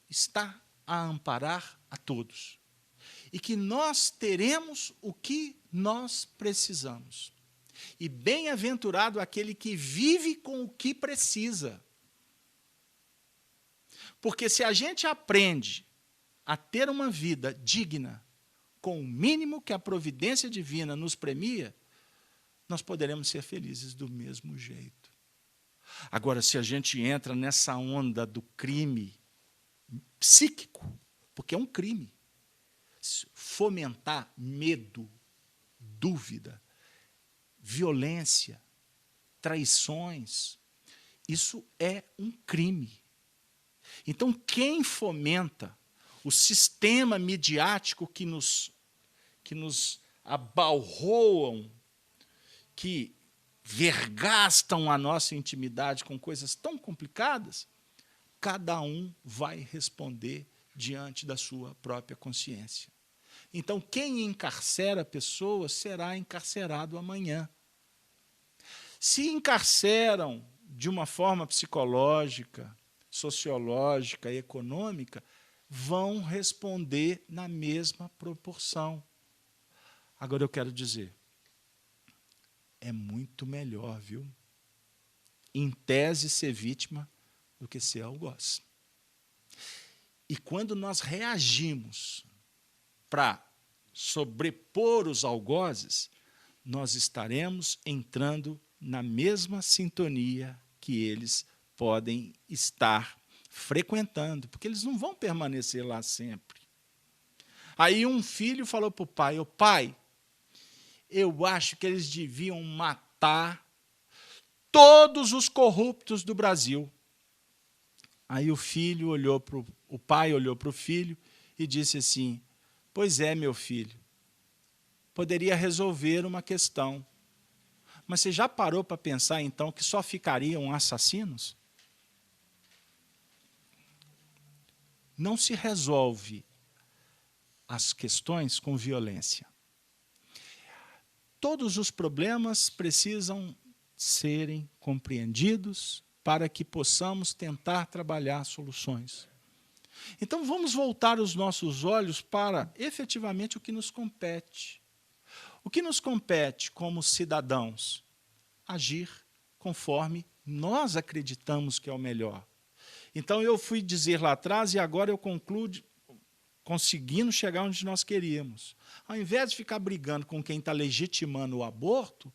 está a amparar a todos e que nós teremos o que nós precisamos. E bem-aventurado aquele que vive com o que precisa. Porque se a gente aprende a ter uma vida digna, com o mínimo que a providência divina nos premia, nós poderemos ser felizes do mesmo jeito. Agora, se a gente entra nessa onda do crime psíquico, porque é um crime, fomentar medo, dúvida, violência, traições, isso é um crime. Então, quem fomenta o sistema midiático que nos abalroam, que vergastam a nossa intimidade com coisas tão complicadas, cada um vai responder diante da sua própria consciência. Então, quem encarcera pessoas será encarcerado amanhã. Se encarceram de uma forma psicológica, sociológica, econômica, vão responder na mesma proporção. Agora eu quero dizer, é muito melhor, viu? Em tese, ser vítima do que ser algoz. E quando nós reagimos para sobrepor os algozes, nós estaremos entrando na mesma sintonia que eles podem estar frequentando, porque eles não vão permanecer lá sempre. Aí um filho falou para o pai: "Ô pai, eu acho que eles deviam matar todos os corruptos do Brasil." Aí o pai olhou para o filho e disse assim: "Pois é, meu filho, poderia resolver uma questão. Mas você já parou para pensar, então, que só ficariam assassinos?" Não se resolve as questões com violência. Todos os problemas precisam serem compreendidos para que possamos tentar trabalhar soluções. Então, vamos voltar os nossos olhos para, efetivamente, o que nos compete. O que nos compete como cidadãos? Agir conforme nós acreditamos que é o melhor. Então, eu fui dizer lá atrás, e agora eu concluo conseguindo chegar onde nós queríamos. Ao invés de ficar brigando com quem está legitimando o aborto,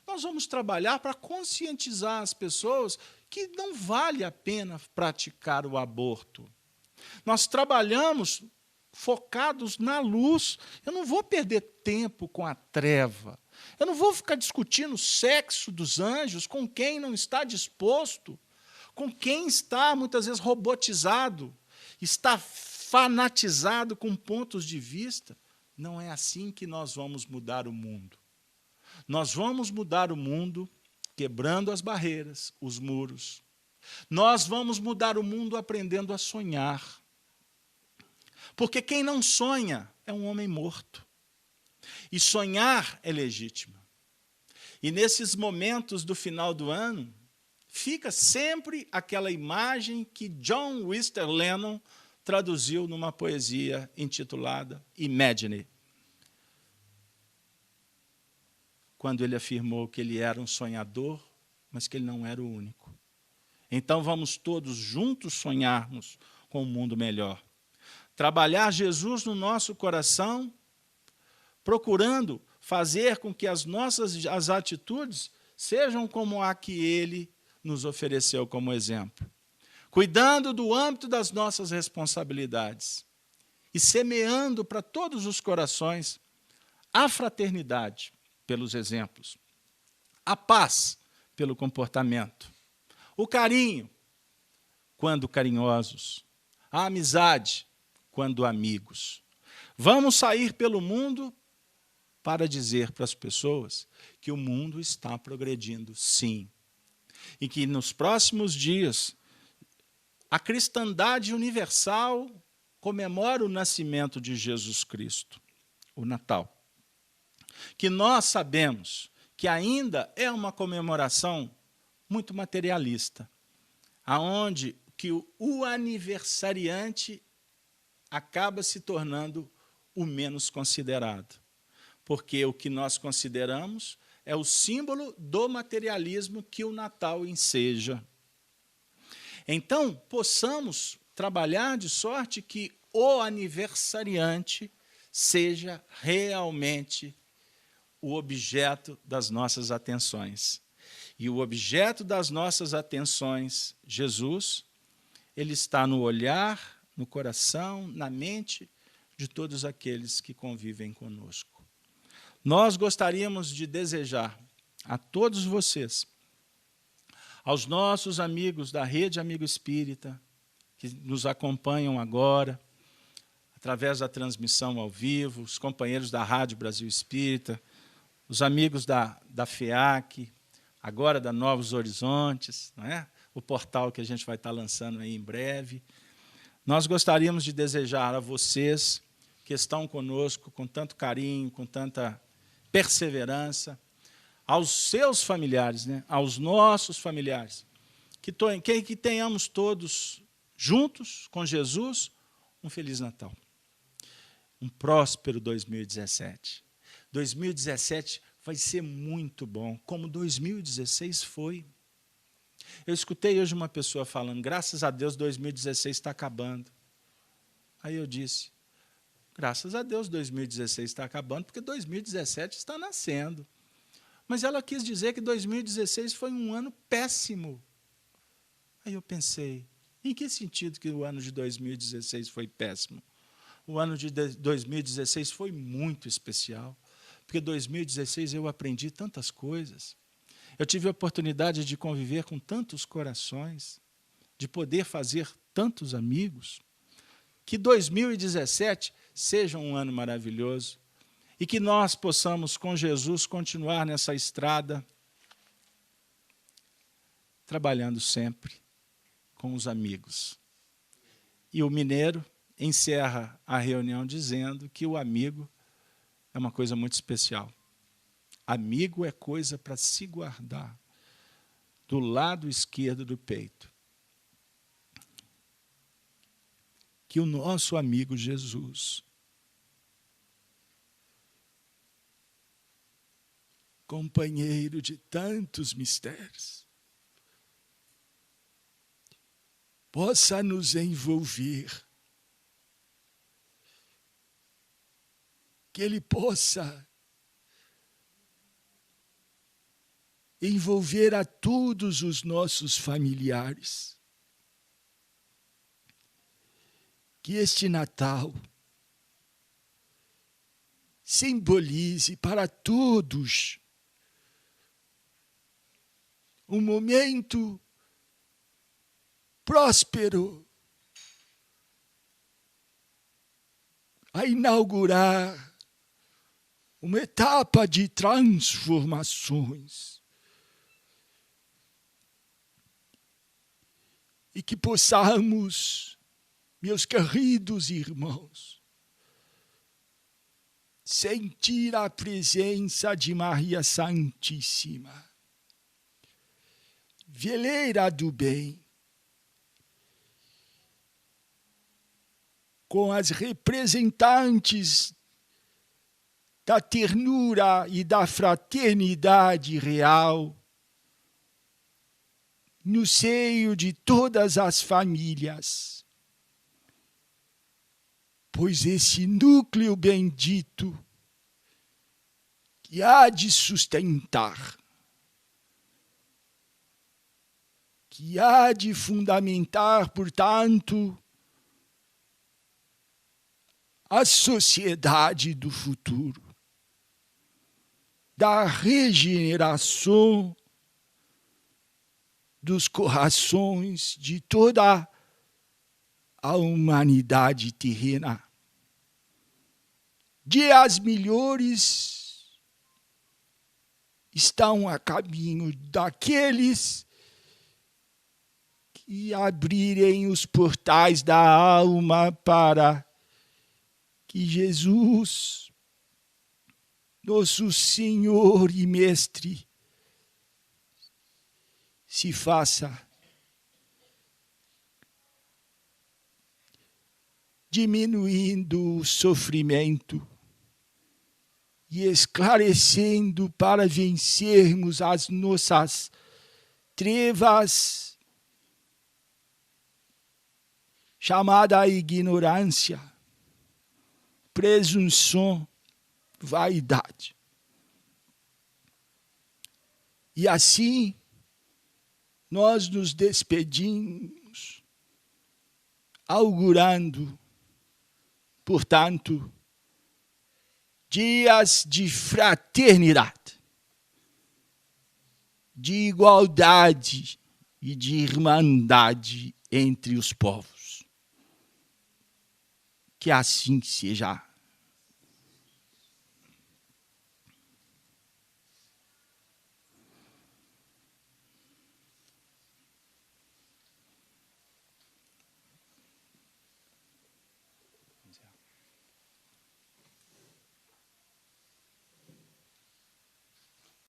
nós vamos trabalhar para conscientizar as pessoas que não vale a pena praticar o aborto. Nós trabalhamos focados na luz. Eu não vou perder tempo com a treva. Eu não vou ficar discutindo o sexo dos anjos com quem não está disposto, com quem está, muitas vezes, robotizado, está fanatizado com pontos de vista. Não é assim que nós vamos mudar o mundo. Nós vamos mudar o mundo quebrando as barreiras, os muros. Nós vamos mudar o mundo aprendendo a sonhar. Porque quem não sonha é um homem morto. E sonhar é legítimo. E nesses momentos do final do ano, fica sempre aquela imagem que John Wister Lennon traduziu numa poesia intitulada Imagine, quando ele afirmou que ele era um sonhador, mas que ele não era o único. Então vamos todos juntos sonharmos com um mundo melhor. Trabalhar Jesus no nosso coração, procurando fazer com que as atitudes sejam como a que ele nos ofereceu como exemplo. Cuidando do âmbito das nossas responsabilidades e semeando para todos os corações a fraternidade pelos exemplos, a paz pelo comportamento, o carinho quando carinhosos, a amizade quando amigos. Vamos sair pelo mundo para dizer para as pessoas que o mundo está progredindo, sim. E que nos próximos dias a cristandade universal comemora o nascimento de Jesus Cristo, o Natal. Que nós sabemos que ainda é uma comemoração muito materialista, aonde que o aniversariante acaba se tornando o menos considerado. Porque o que nós consideramos é o símbolo do materialismo que o Natal enseja. Então, possamos trabalhar de sorte que o aniversariante seja realmente o objeto das nossas atenções. E o objeto das nossas atenções, Jesus, ele está no olhar, no coração, na mente de todos aqueles que convivem conosco. Nós gostaríamos de desejar a todos vocês, aos nossos amigos da Rede Amigo Espírita, que nos acompanham agora, através da transmissão ao vivo, os companheiros da Rádio Brasil Espírita, os amigos da FEAC, agora da Novos Horizontes, não é? O portal que a gente vai estar lançando aí em breve. Nós gostaríamos de desejar a vocês, que estão conosco com tanto carinho, com tanta perseverança, aos seus familiares, né? Aos nossos familiares, que tenhamos todos juntos com Jesus um Feliz Natal. Um próspero 2017. 2017 vai ser muito bom, como 2016 foi. Eu escutei hoje uma pessoa falando, graças a Deus 2016 está acabando. Aí eu disse, graças a Deus 2016 está acabando, porque 2017 está nascendo. Mas ela quis dizer que 2016 foi um ano péssimo. Aí eu pensei, Em que sentido que o ano de 2016 foi péssimo? O ano de 2016 foi muito especial, porque 2016 eu aprendi tantas coisas. Eu tive a oportunidade de conviver com tantos corações, de poder fazer tantos amigos. Que 2017 seja um ano maravilhoso e que nós possamos, com Jesus, continuar nessa estrada, trabalhando sempre com os amigos. E o mineiro encerra a reunião dizendo que o amigo é uma coisa muito especial. Amigo é coisa para se guardar do lado esquerdo do peito. Que o nosso amigo Jesus, companheiro de tantos mistérios, possa nos envolver, que Ele possa envolver a todos os nossos familiares. Que este Natal simbolize para todos um momento próspero a inaugurar uma etapa de transformações e que possamos, meus queridos irmãos, sentir a presença de Maria Santíssima, veleira do bem, com as representantes da ternura e da fraternidade real, no seio de todas as famílias. Pois esse núcleo bendito que há de sustentar, que há de fundamentar, portanto, a sociedade do futuro, da regeneração dos corações de toda a humanidade terrena. Dias melhores estão a caminho daqueles que abrirem os portais da alma para que Jesus, nosso Senhor e Mestre, se faça diminuindo o sofrimento e esclarecendo para vencermos as nossas trevas, chamada ignorância, presunção, vaidade. E assim, nós nos despedimos, augurando, portanto, dias de fraternidade, de igualdade e de irmandade entre os povos. Que assim seja.